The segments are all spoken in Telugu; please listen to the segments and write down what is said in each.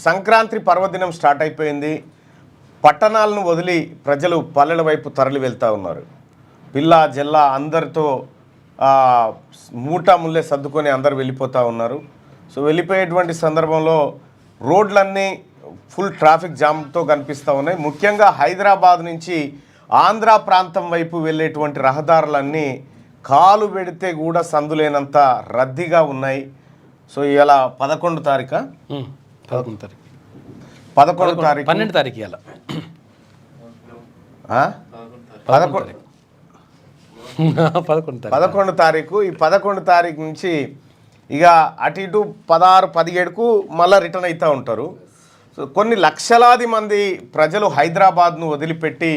సంక్రాంతి పర్వదినం స్టార్ట్ అయిపోయింది. పట్టణాలను వదిలి ప్రజలు పల్లెల వైపు తరలి వెళ్తూ ఉన్నారు. పిల్ల జల్లా అందరితో మూటా ముల్లే సర్దుకొని అందరు వెళ్ళిపోతూ ఉన్నారు. సో వెళ్ళిపోయేటువంటి సందర్భంలో రోడ్లన్నీ ఫుల్ ట్రాఫిక్ జామ్తో కనిపిస్తూ ఉన్నాయి. ముఖ్యంగా హైదరాబాద్ నుంచి ఆంధ్ర ప్రాంతం వైపు వెళ్ళేటువంటి రహదారులన్నీ కాలు పెడితే కూడా సందులేనంత రద్దీగా ఉన్నాయి. సో ఇలా 11 తారీఖు 12 తారీఖు ఇలా 11 తారీఖు. ఈ 11 తారీఖు నుంచి ఇక అటు ఇటు 16, 17కు మళ్ళీ రిటర్న్ అవుతూ ఉంటారు. సో కొన్ని లక్షలాది మంది ప్రజలు హైదరాబాద్ను వదిలిపెట్టి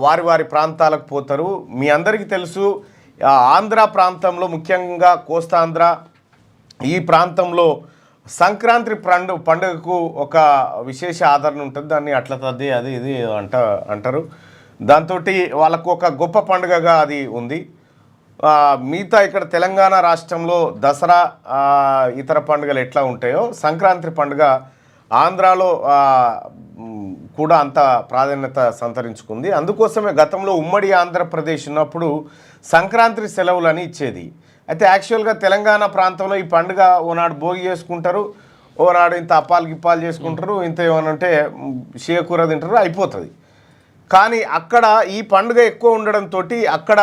వారి వారి ప్రాంతాలకు పోతారు. మీ అందరికీ తెలుసు, ఆంధ్ర ప్రాంతంలో ముఖ్యంగా కోస్తాంధ్ర ఈ ప్రాంతంలో సంక్రాంతి పండుగకు ఒక విశేష ఆదరణ ఉంటుంది. దాన్ని అట్ల తద్ది అది ఇది అంటారు. దాంతో వాళ్ళకు ఒక గొప్ప పండుగగా అది ఉంది. మిగతా ఇక్కడ తెలంగాణ రాష్ట్రంలో దసరా ఇతర పండుగలు ఎట్లా ఉంటాయో సంక్రాంతి పండుగ ఆంధ్రాలో కూడా అంత ప్రాధాన్యత సంతరించుకుంది. అందుకోసమే గతంలో ఉమ్మడి ఆంధ్రప్రదేశ్ ఉన్నప్పుడు సంక్రాంతి సెలవులని ఇచ్చేది. అయితే యాక్చువల్గా తెలంగాణ ప్రాంతంలో ఈ పండుగ ఓనాడు భోగి చేసుకుంటారు, ఓనాడు ఇంత అప్పాలు గిప్పాలు చేసుకుంటారు, ఇంత ఏమనంటే షేకూర తింటారు, అయిపోతుంది. కానీ అక్కడ ఈ పండుగ ఎక్కువ ఉండడంతో అక్కడ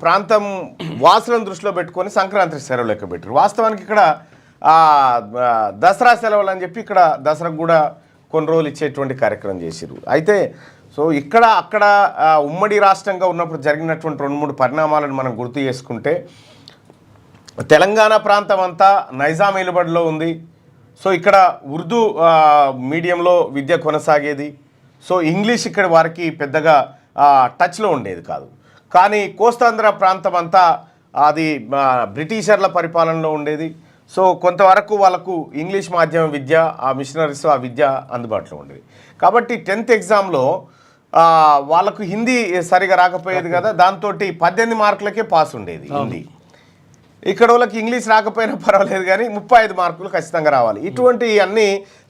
ప్రాంతం వాసులను దృష్టిలో పెట్టుకొని సంక్రాంతి సెలవు లెక్క పెట్టారు. వాస్తవానికి ఇక్కడ దసరా సెలవులు అని చెప్పి ఇక్కడ దసరాకు కూడా కొన్ని రోజులు ఇచ్చేటువంటి కార్యక్రమం చేసిరు. అయితే సో అక్కడ ఉమ్మడి రాష్ట్రంగా ఉన్నప్పుడు జరిగినటువంటి 2-3 పరిణామాలను మనం గుర్తు చేసుకుంటే, తెలంగాణ ప్రాంతం అంతా నైజాం ఏలుబడిలో ఉంది. సో ఇక్కడ ఉర్దూ మీడియంలో విద్య కొనసాగేది. సో ఇంగ్లీష్ ఇక్కడ వారికి పెద్దగా టచ్లో ఉండేది కాదు. కానీ కోస్తాంధ్ర ప్రాంతం అంతా అది బ్రిటిషర్ల పరిపాలనలో ఉండేది. సో కొంతవరకు వాళ్ళకు ఇంగ్లీష్ మాధ్యమ విద్య, ఆ మిషనరీస్ ఆ విద్య అందుబాటులో ఉండేది. కాబట్టి 10th ఎగ్జామ్లో వాళ్ళకు హిందీ సరిగా రాకపోయేది కదా, దాంతో 18 మార్కులకే పాస్ ఉండేది హిందీ. ఇక్కడ వాళ్ళకి ఇంగ్లీష్ రాకపోయినా పర్వాలేదు కానీ 35 మార్కులు ఖచ్చితంగా రావాలి. ఇటువంటి అన్ని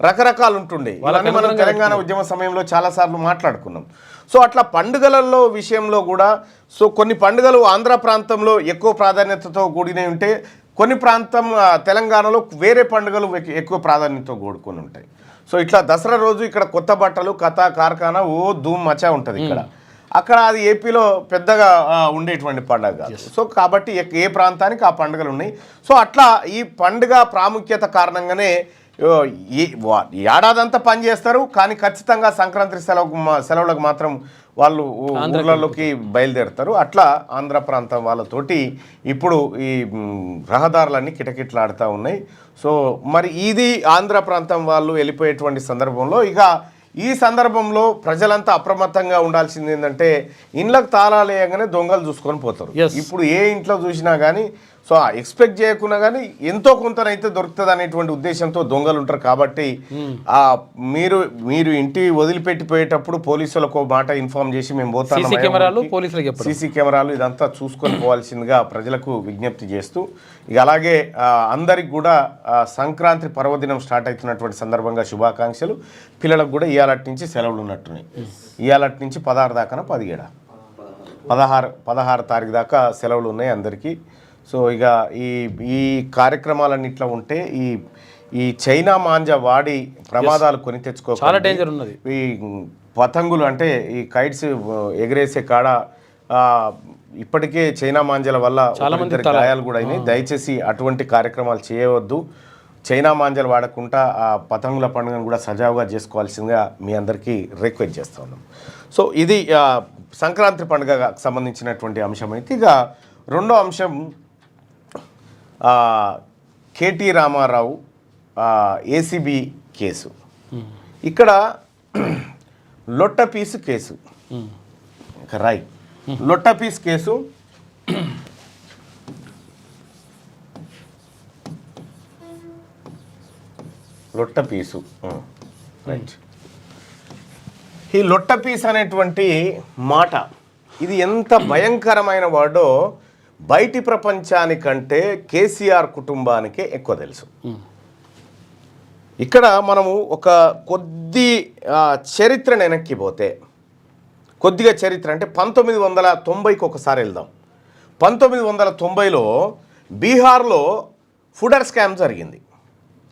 రకరకాలు ఉంటుండే. ఇవన్నీ మనం తెలంగాణ ఉద్యమ సమయంలో చాలాసార్లు మాట్లాడుకున్నాం. సో అట్లా పండుగలలో విషయంలో కూడా సో కొన్ని పండుగలు ఆంధ్ర ప్రాంతంలో ఎక్కువ ప్రాధాన్యతతో కూడినవి ఉంటే, కొన్ని ప్రాంతం తెలంగాణలో వేరే పండుగలు ఎక్కువ ప్రాధాన్యతతో కూడుకొని ఉంటాయి. సో ఇట్లా దసరా రోజు ఇక్కడ కొత్త బట్టలు కథ కార్ఖానా ధూమ్ మచా ఉంటుంది ఇక్కడ. అక్కడ అది ఏపీలో పెద్దగా ఉండేటువంటి పండుగ కాదు. సో కాబట్టి ఏ ప్రాంతానికి ఆ పండుగలు ఉన్నాయి. సో అట్లా ఈ పండుగ ప్రాముఖ్యత కారణంగానే ఏడాదంతా పని చేస్తారు, కానీ ఖచ్చితంగా సంక్రాంతి సెలవులకు మాత్రం వాళ్ళు ఊళ్ళలోకి బయలుదేరుతారు. అట్లా ఆంధ్ర ప్రాంతం వాళ్ళతోటి ఇప్పుడు ఈ రహదారులన్నీ కిటకిటలాడుతూ ఉన్నాయి. సో మరి ఇది ఆంధ్ర ప్రాంతం వాళ్ళు వెళ్ళిపోయేటువంటి సందర్భంలో ఈ సందర్భంలో ప్రజలంతా అప్రమత్తంగా ఉండాల్సింది ఏంటంటే, ఇండ్లకు తాళాలు వేయగానే దొంగలు చూసుకొని పోతారు. ఇప్పుడు ఏ ఇంట్లో చూసినా కానీ సో ఎక్స్పెక్ట్ చేయకుండా కానీ ఎంతో కొంతనైతే దొరుకుతుంది అనేటువంటి ఉద్దేశంతో దొంగలు ఉంటారు. కాబట్టి మీరు ఇంటి వదిలిపెట్టిపోయేటప్పుడు పోలీసులకు మాట ఇన్ఫార్మ్ చేసి మేము పోతాం, సీసీ కెమెరాలు ఇదంతా చూసుకొని పోవాల్సిందిగా ప్రజలకు విజ్ఞప్తి చేస్తూ, ఇక అలాగే అందరికి కూడా సంక్రాంతి పర్వదినం స్టార్ట్ అవుతున్నటువంటి సందర్భంగా శుభాకాంక్షలు. పిల్లలకు కూడా ఇవాళటి నుంచి సెలవులు ఉన్నట్టున్నాయి. ఇవాళటి నుంచి 16 దాకా 16 తారీఖు దాకా సెలవులు ఉన్నాయి అందరికీ. సో ఇక ఈ కార్యక్రమాలన్నిట్లో ఉంటే ఈ చైనా మాంజ వాడి ప్రమాదాలు కొని తెచ్చుకో, చాలా డేంజర్ ఉన్నది. ఈ పతంగులు అంటే ఈ కైట్స్ ఎగరేసే కాడ ఇప్పటికే చైనా మాంజల వల్ల చాలా మంది గాయాలు కూడా అయినాయి. దయచేసి అటువంటి కార్యక్రమాలు చేయవద్దు. చైనా మాంజలు వాడకుండా ఆ పతంగుల పండుగను కూడా సజావుగా చేసుకోవాల్సిందిగా మీ అందరికీ రిక్వెస్ట్ చేస్తూ ఉన్నాం. సో ఇది సంక్రాంతి పండుగకు సంబంధించినటువంటి అంశం. అయితే ఇక రెండో అంశం, కేటీ రామారావు ఏసీబీ కేసు. ఇక్కడ లొట్టపీసు కేసు, లొట్టపీస్ కేసు. లొట్టపీసు రైట్. ఈ లొట్టపీస్ అనేటువంటి మాట ఇది ఎంత భయంకరమైన వర్డో బయటి ప్రపంచానికంటే కేసీఆర్ కుటుంబానికే ఎక్కువ తెలుసు. ఇక్కడ మనము ఒక కొద్ది చరిత్రను వెనక్కి పోతే, కొద్దిగా చరిత్ర అంటే 1990కి ఒకసారి వెళ్దాం. 1990లో బీహార్లో ఫుడర్ స్కామ్ జరిగింది.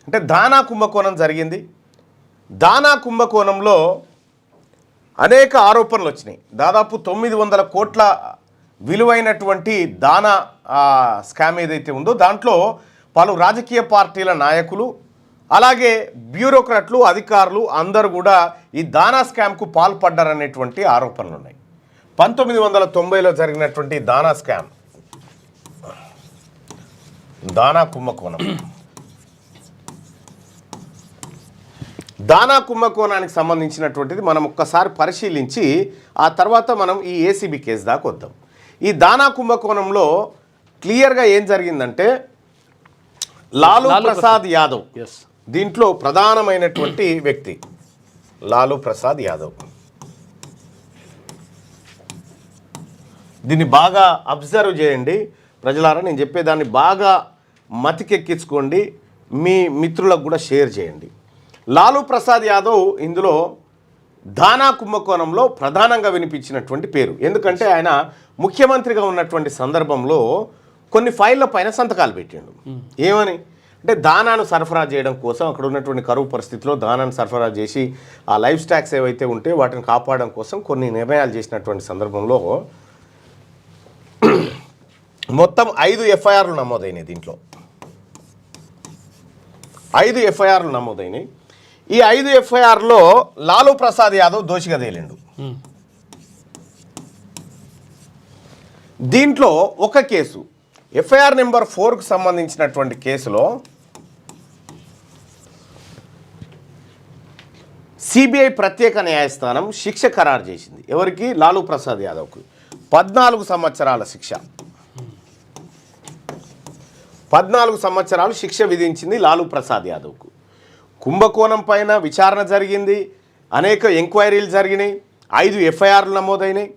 అంటే దానా కుంభకోణం జరిగింది. దానా కుంభకోణంలో అనేక ఆరోపణలు వచ్చినాయి. దాదాపు 900 కోట్ల విలువైనటువంటి దానా స్కామ్ ఏదైతే ఉందో దాంట్లో పలు రాజకీయ పార్టీల నాయకులు, అలాగే బ్యూరోక్రాట్లు, అధికారులు అందరూ కూడా ఈ దానా స్కామ్కు పాల్పడ్డారనేటువంటి ఆరోపణలు ఉన్నాయి. 1990లో జరిగినటువంటి దానా స్కామ్, దానా కుంభకోణం, దానా కుంభకోణానికి సంబంధించినటువంటిది మనం ఒక్కసారి పరిశీలించి ఆ తర్వాత మనం ఈ ఏసీబీ కేసు దాకా వద్దాం. ఈ దానా కుంభకోణంలో క్లియర్గా ఏం జరిగిందంటే లాలూ ప్రసాద్ యాదవ్ దీంట్లో ప్రధానమైనటువంటి వ్యక్తి. లాలూ ప్రసాద్ యాదవ్ దీన్ని బాగా అబ్జర్వ్ చేయండి ప్రజలారా. నేను చెప్పేదాన్ని బాగా మతికెక్కించుకోండి, మీ మిత్రులకు కూడా షేర్ చేయండి. లాలూ ప్రసాద్ యాదవ్ ఇందులో దానా కుంభకోణంలో ప్రధానంగా వినిపించినటువంటి పేరు. ఎందుకంటే ఆయన ముఖ్యమంత్రిగా ఉన్నటువంటి సందర్భంలో కొన్ని ఫైళ్ళ పైన సంతకాలు పెట్టిండు. ఏమని అంటే దానాను సరఫరా చేయడం కోసం, అక్కడ ఉన్నటువంటి కరువు పరిస్థితిలో దానాను సరఫరా చేసి ఆ లైఫ్ స్టాక్స్ ఏవైతే ఉంటే వాటిని కాపాడడం కోసం కొన్ని నిర్ణయాలు చేసినటువంటి సందర్భంలో మొత్తం 5 ఎఫ్ఐఆర్లు నమోదైనాయి. దీంట్లో 5 ఎఫ్ఐఆర్లు నమోదైనాయి. ఈ 5 ఎఫ్ఐఆర్లో లాలూ ప్రసాద్ యాదవ్ దోషిగా తేలిండు. దీంట్లో ఒక కేసు ఎఫ్ఐఆర్ నెంబర్ 4కు సంబంధించినటువంటి కేసులో సిబిఐ ప్రత్యేక న్యాయస్థానం శిక్ష ఖరారు చేసింది. ఎవరికి? లాలూ ప్రసాద్ యాదవ్కు 14 సంవత్సరాల శిక్ష. 14 సంవత్సరాలు శిక్ష విధించింది లాలూ ప్రసాద్ యాదవ్కు. కుంభకోణం పైన విచారణ జరిగింది, అనేక ఎంక్వైరీలు జరిగినాయి, 5 ఎఫ్ఐఆర్లు నమోదైనాయి.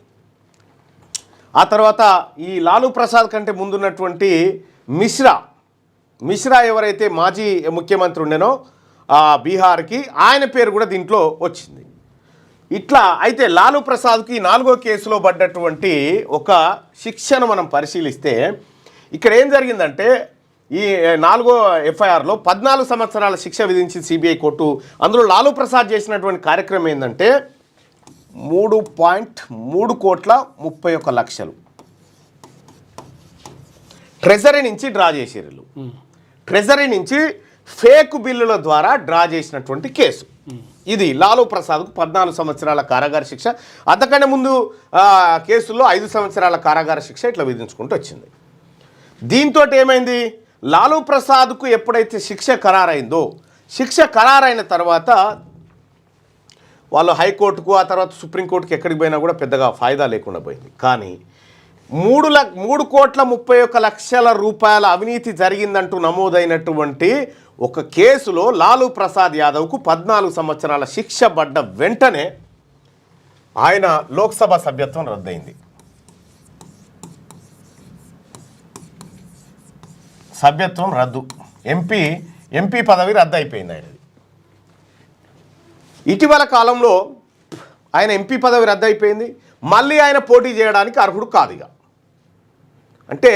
ఆ తర్వాత ఈ లాలూ ప్రసాద్ కంటే ముందున్నటువంటి మిశ్రా ఎవరైతే మాజీ ముఖ్యమంత్రి ఉండేనో బీహార్కి, ఆయన పేరు కూడా దీంట్లో వచ్చింది. ఇట్లా అయితే లాలూ ప్రసాద్కి 4వ కేసులో పడ్డటువంటి ఒక శిక్షను మనం పరిశీలిస్తే ఇక్కడ ఏం జరిగిందంటే ఈ 4వ ఎఫ్ఐఆర్లో 14 సంవత్సరాల శిక్ష విధించింది సిబిఐ కోర్టు. అందులో లాలూ ప్రసాద్ చేసినటువంటి కార్యక్రమం ఏంటంటే 3.331 ట్రెజరీ నుంచి డ్రా చేసేరు. ట్రెజరీ నుంచి ఫేక్ బిల్లుల ద్వారా డ్రా చేసినటువంటి కేసు ఇది. లాలూ ప్రసాద్కు 14 సంవత్సరాల కారాగార శిక్ష, అంతకంటే ముందు కేసుల్లో 5 సంవత్సరాల కారాగార శిక్ష ఇట్లా విధించుకుంటూ వచ్చింది. దీంతో ఏమైంది, లాలూ ప్రసాద్కు ఎప్పుడైతే శిక్ష ఖరారైందో, శిక్ష ఖరారైన తర్వాత వాళ్ళు హైకోర్టుకు, ఆ తర్వాత సుప్రీంకోర్టుకు ఎక్కడికి పోయినా కూడా పెద్దగా ఫాయిదా లేకుండా పోయింది. కానీ 3,31,00,000 రూపాయల అవినీతి జరిగిందంటూ నమోదైనటువంటి ఒక కేసులో లాలూ ప్రసాద్ యాదవ్కు 14 సంవత్సరాల శిక్ష పడ్డ వెంటనే ఆయన లోక్సభ సభ్యత్వం రద్దయింది. సభ్యత్వం రద్దు, ఎంపీ పదవి రద్దు అయిపోయింది ఆయనది. ఇటీవల కాలంలో ఆయన ఎంపీ పదవి రద్దు అయిపోయింది, మళ్ళీ ఆయన పోటీ చేయడానికి అర్హుడు కాదు. ఇక అంటే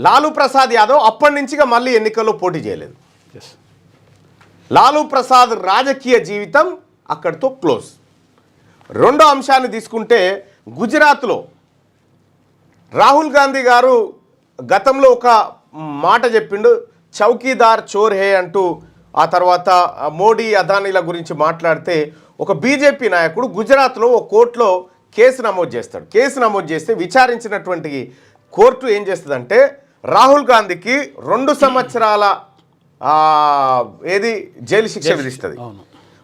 లాలూ ప్రసాద్ యాదవ్ అప్పటి నుంచిగా మళ్ళీ ఎన్నికల్లో పోటీ చేయలేదు. లాలూ ప్రసాద్ రాజకీయ జీవితం అక్కడితో క్లోజ్. రెండో అంశాన్ని తీసుకుంటే గుజరాత్లో రాహుల్ గాంధీ గారు గతంలో ఒక మాట చెప్పిండు, చౌకీదార్ చోర్ హే అంటూ. ఆ తర్వాత మోడీ అదానీల గురించి మాట్లాడితే ఒక బీజేపీ నాయకుడు గుజరాత్లో ఒక కోర్టులో కేసు నమోదు చేస్తాడు. కేసు నమోదు చేస్తే విచారించినటువంటి కోర్టు ఏం చేస్తుందంటే రాహుల్ గాంధీకి 2 సంవత్సరాల జైలు శిక్ష విధిస్తుంది.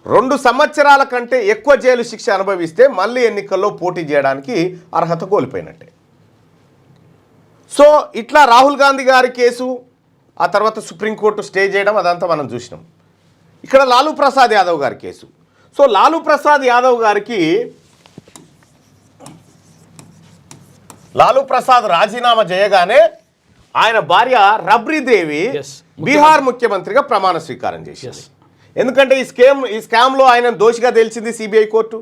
2 సంవత్సరాల కంటే ఎక్కువ జైలు శిక్ష అనుభవిస్తే మళ్ళీ ఎన్నికల్లో పోటీ చేయడానికి అర్హత కోల్పోయినట్టే. సో ఇట్లా రాహుల్ గాంధీ గారి కేసు, ఆ తర్వాత సుప్రీంకోర్టు స్టే చేయడం, అదంతా మనం చూసినాం. ఇక్కడ లాలూ ప్రసాద్ యాదవ్ గారి కేసు. సో లాలూ ప్రసాద్ యాదవ్ గారికి లాలూ ప్రసాద్ రాజీనామా చేయగానే ఆయన భార్య రబ్రీదేవి బీహార్ ముఖ్యమంత్రిగా ప్రమాణ స్వీకారం చేసింది. ఎందుకంటే ఈ స్కామ్లో ఆయన దోషిగా తేల్చింది సిబిఐ కోర్టు.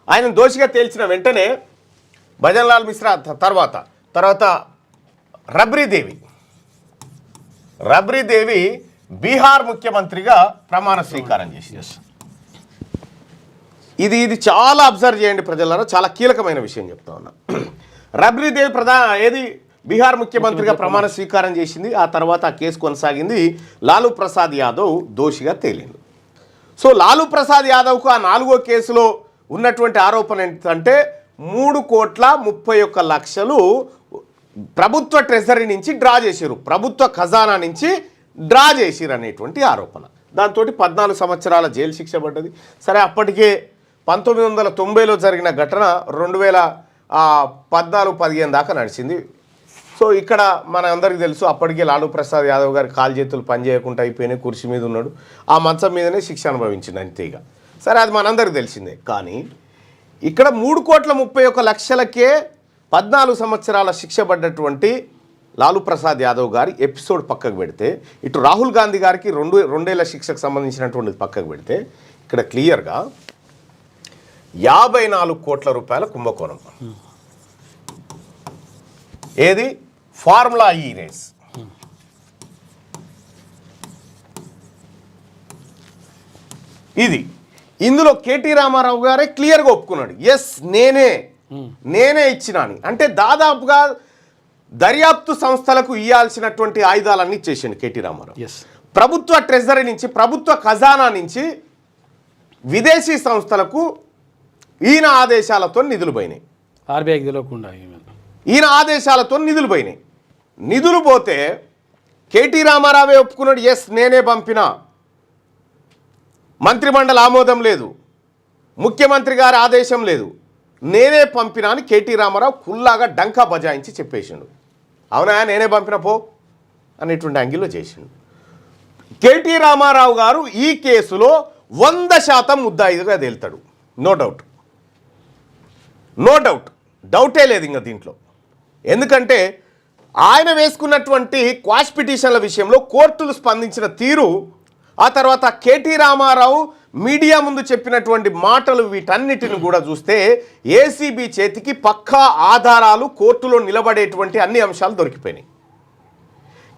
ఆయన దోషిగా తేల్చిన వెంటనే భజన్లాల్ మిశ్రా తర్వాత రబ్రీదేవి బీహార్ ముఖ్యమంత్రిగా ప్రమాణ స్వీకారం చేసింది. ఇది చాలా అబ్జర్వ్ చేయండి ప్రజలారా, చాలా కీలకమైన విషయం చెప్తా ఉన్నా. రబ్రీదేవి బీహార్ ముఖ్యమంత్రిగా ప్రమాణ స్వీకారం చేసింది. ఆ తర్వాత ఆ కేసు కొనసాగింది. లాలూ ప్రసాద్ యాదవ్ దోషిగా తేలింది. సో లాలూ ప్రసాద్ యాదవ్కు ఆ 4వ కేసులో ఉన్నటువంటి ఆరోపణ ఏంటంటే 3,31,00,000 ప్రభుత్వ ట్రెజరీ నుంచి డ్రా చేశారు, ప్రభుత్వ ఖజానా నుంచి డ్రా చేసిరు అనేటువంటి ఆరోపణ. దాంతో 14 సంవత్సరాల జైలు శిక్ష పడ్డది. సరే, అప్పటికే 1990లో జరిగిన ఘటన 2014-15 దాకా నడిచింది. సో ఇక్కడ మన అందరికీ తెలుసు, అప్పటికే లాలూ ప్రసాద్ యాదవ్ గారి కాలు చేతులు పనిచేయకుండా అయిపోయినాయి, కుర్చీ మీద ఉన్నాడు, ఆ మంచం మీదనే శిక్ష అనుభవించింది అంతేగా. సరే, అది మనందరికీ తెలిసిందే. కానీ ఇక్కడ 3,31,00,000కే 14 సంవత్సరాల శిక్ష పడ్డటువంటి లాలూ ప్రసాద్ యాదవ్ గారి ఎపిసోడ్ పక్కకు పెడితే, ఇటు రాహుల్ గాంధీ గారికి 2 శిక్షకు సంబంధించినటువంటిది పక్కకు పెడితే, ఇక్కడ క్లియర్గా 54 కోట్ల రూపాయల కుంభకోణం. ఏది? ఫార్ములా ఈ రేస్. ఇందులో కేటీ రామారావు గారే క్లియర్గా ఒప్పుకున్నాడు, ఎస్ నేనే ఇచ్చినాని. అంటే దాదాపుగా దర్యాప్తు సంస్థలకు ఇవ్వాల్సినటువంటి ఆయుధాలన్నీ ఇచ్చేసిండు కేటీ రామారావు. ప్రభుత్వ ట్రెజరీ నుంచి, ప్రభుత్వ ఖజానా నుంచి విదేశీ సంస్థలకు ఈయన ఆదేశాలతో నిధులు పోయినాయి. ఆర్బీఐకి తెలియకుండా ఈయన ఆదేశాలతో నిధులు పోయినాయి. నిధులు పోతే కేటీ రామారావే ఒప్పుకున్నాడు, ఎస్ నేనే పంపినా, మంత్రిమండలి ఆమోదం లేదు, ముఖ్యమంత్రి గారి ఆదేశం లేదు, నేనే పంపినా అని కేటీ రామారావు కుల్లాగా డంకా బజాయించి చెప్పేసిండు. అవునా, నేనే పంపిన పో అనేటువంటి యాంగిల్లో చేసిండు. కేటీ రామారావు గారు ఈ కేసులో 100% ముద్దాయిగా తేలుతాడు. నో డౌట్, డౌటే లేదు ఇంకా దీంట్లో. ఎందుకంటే ఆయన వేసుకున్నటువంటి క్వాష్ పిటిషన్ల విషయంలో కోర్టులు స్పందించిన తీరు, ఆ తర్వాత కేటీ రామారావు మీడియా ముందు చెప్పినటువంటి మాటలు, వీటన్నిటిని కూడా చూస్తే ఏసీబీ చేతికి పక్కా ఆధారాలు, కోర్టులో నిలబడేటువంటి అన్ని అంశాలు దొరికిపోయినాయి.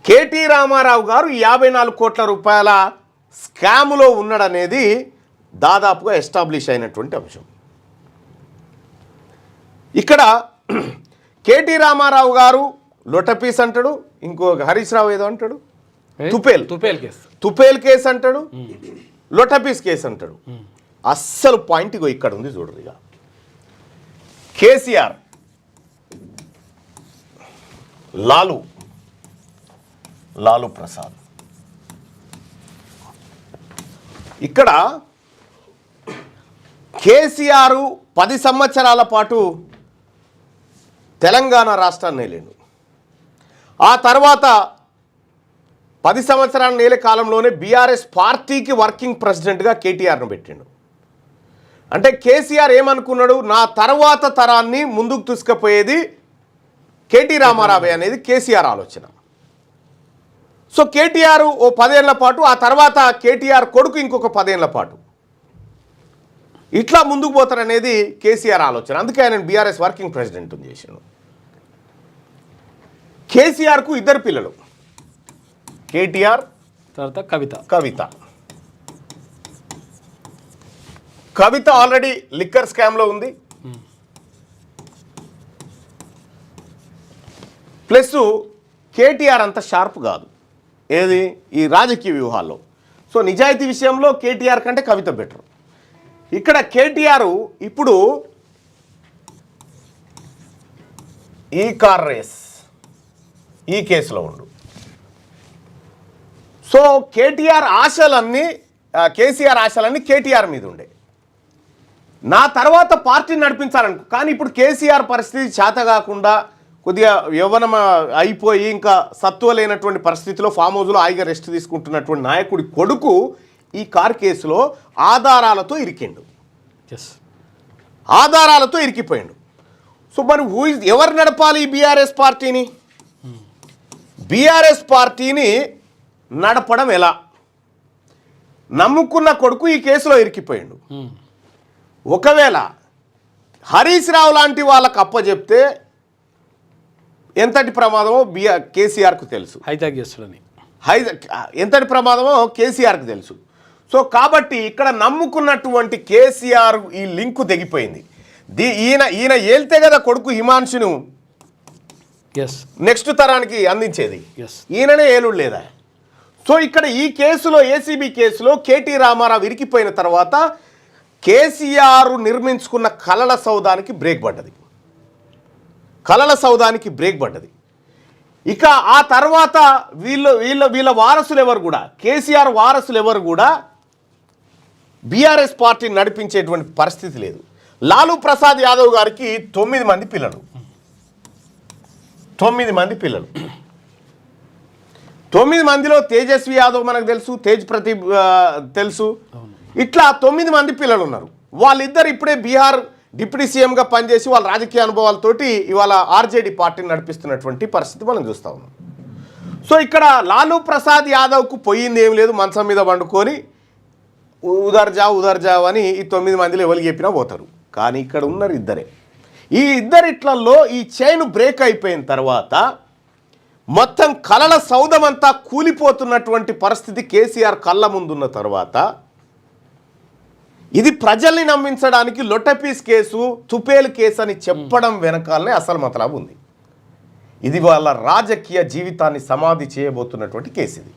కేటీ రామారావు గారు 54 కోట్ల రూపాయల స్కాములో ఉన్నాడనేది దాదాపుగా ఎస్టాబ్లిష్ అయినటువంటి అంశం. ఇక్కడ కేటీ రామారావు గారు లొటపీస్ అంటాడు, ఇంకో హరీష్ రావు ఏదో అంటాడు, తుపేల్ కేసు అంటాడు, లొటపీస్ కేసు అంటాడు. అస్సలు పాయింట్ ఇగో ఇక్కడ ఉంది చూడరు. ఇక కేసీఆర్, లాలూ ప్రసాద్, ఇక్కడ కేసీఆర్ 10 సంవత్సరాల పాటు తెలంగాణ రాష్ట్రాన్ని ఏలేడు. ఆ తర్వాత 10 సంవత్సరాల నేల కాలంలోనే బీఆర్ఎస్ పార్టీకి వర్కింగ్ ప్రెసిడెంట్గా కేటీఆర్ను పెట్టిండు. అంటే కేసీఆర్ ఏమనుకున్నాడు, నా తర్వాత తరాన్ని ముందుకు తీసుకుపోయేది కేటీ రామారావే అనేది కేసీఆర్ ఆలోచన. సో కేటీఆర్ ఓ 10 ఏళ్ల పాటు, ఆ తర్వాత కేటీఆర్ కొడుకు ఇంకొక 10 ఏళ్ల పాటు ఇట్లా ముందుకు పోతారనేది కేసీఆర్ ఆలోచన. అందుకే ఆయన బీఆర్ఎస్ వర్కింగ్ ప్రెసిడెంట్ చేసాడు. కేసీఆర్కు 2 పిల్లలు, కేటీఆర్ తర్వాత కవిత ఆల్రెడీ లిక్కర్ స్కామ్లో ఉంది. ప్లస్ కేటీఆర్ అంత షార్ప్ కాదు ఏది ఈ రాజకీయ వ్యూహాల్లో. సో నిజాయితీ విషయంలో కేటీఆర్ కంటే కవిత బెటర్. ఇక్కడ కేటీఆర్ ఇప్పుడు ఈ కార్ రేస్ ఈ కేసులో ఉండు. సో కేసీఆర్ ఆశలన్నీ కేటీఆర్ మీద ఉండే, నా తర్వాత పార్టీని నడిపించాలనుకో. కానీ ఇప్పుడు కేసీఆర్ పరిస్థితి చేత కాకుండా కొద్దిగా యవ్వనం అయిపోయి ఇంకా సత్వ లేనటువంటి పరిస్థితిలో ఫామ్ హౌస్లో హాయిగా రెస్ట్ తీసుకుంటున్నటువంటి నాయకుడి కొడుకు ఈ కార్ కేసులో ఆధారాలతో ఇరికిపోయిండు. సో మరి ఎవరు నడపాలి ఈ బీఆర్ఎస్ పార్టీని? బీఆర్ఎస్ పార్టీని నడపడం ఎలా? నమ్ముకున్న కొడుకు ఈ కేసులో ఇరికిపోయిండు. ఒకవేళ హరీష్ రావు లాంటి వాళ్ళకు అప్పచెప్తే ఎంతటి ప్రమాదమో కేసీఆర్కు తెలుసు. హైజాక్ చేస్తాడని ఎంతటి ప్రమాదమో కేసీఆర్కు తెలుసు. సో కాబట్టి ఇక్కడ నమ్ముకున్నటువంటి కేసీఆర్ ఈ లింకు తెగిపోయింది. ఈయన ఏళ్తే కదా కొడుకు హిమాంశును నెక్స్ట్ తరానికి అందించేది, ఈయననే ఏలుడు లేదా. సో ఇక్కడ ఈ కేసులో ఏసీబీ కేసులో కేటీ రామారావు ఇరికిపోయిన తర్వాత కేసీఆర్ నిర్మించుకున్న కలల సౌధానికి బ్రేక్ పడ్డది. ఇక ఆ తర్వాత వీళ్ళ వారసులు ఎవరు కూడా, కేసీఆర్ వారసులు ఎవరు కూడా బీఆర్ఎస్ పార్టీని నడిపించేటువంటి పరిస్థితి లేదు. లాలూ ప్రసాద్ యాదవ్ గారికి 9 మంది పిల్లలు. 9 మందిలో తేజస్వి యాదవ్ మనకు తెలుసు, తేజ్ ప్రదీప్ తెలుసు. ఇట్లా 9 మంది పిల్లలు ఉన్నారు. వాళ్ళిద్దరు ఇప్పుడే బీహార్ డిప్యూటీ సీఎంగా పనిచేసి వాళ్ళ రాజకీయ అనుభవాలతోటి ఇవాళ ఆర్జేడీ పార్టీని నడిపిస్తున్నటువంటి పరిస్థితి మనం చూస్తూ ఉన్నాం. సో ఇక్కడ లాలూ ప్రసాద్ యాదవ్కు పోయింది ఏం లేదు, మంచం మీద వండుకొని ఉదర్జావ్ అని ఈ 9 మందిలో ఎవరికి చెప్పినా పోతారు. కానీ ఇక్కడ ఉన్నారు ఇద్దరే. ఈ ఇద్దరిట్లలో ఈ చైన్ బ్రేక్ అయిపోయిన తర్వాత మొత్తం కలల సౌధమంతా కూలిపోతున్నటువంటి పరిస్థితి కేసీఆర్ కళ్ళ ముందున్న తర్వాత ఇది ప్రజల్ని నమ్మించడానికి లొట్టపీస్ కేసు, తుపేలు కేసు అని చెప్పడం వెనకాలనే అసలు మతలబు ఉంది. ఇది వాళ్ళ రాజకీయ జీవితాన్ని సమాధి చేయబోతున్నటువంటి కేసు ఇది.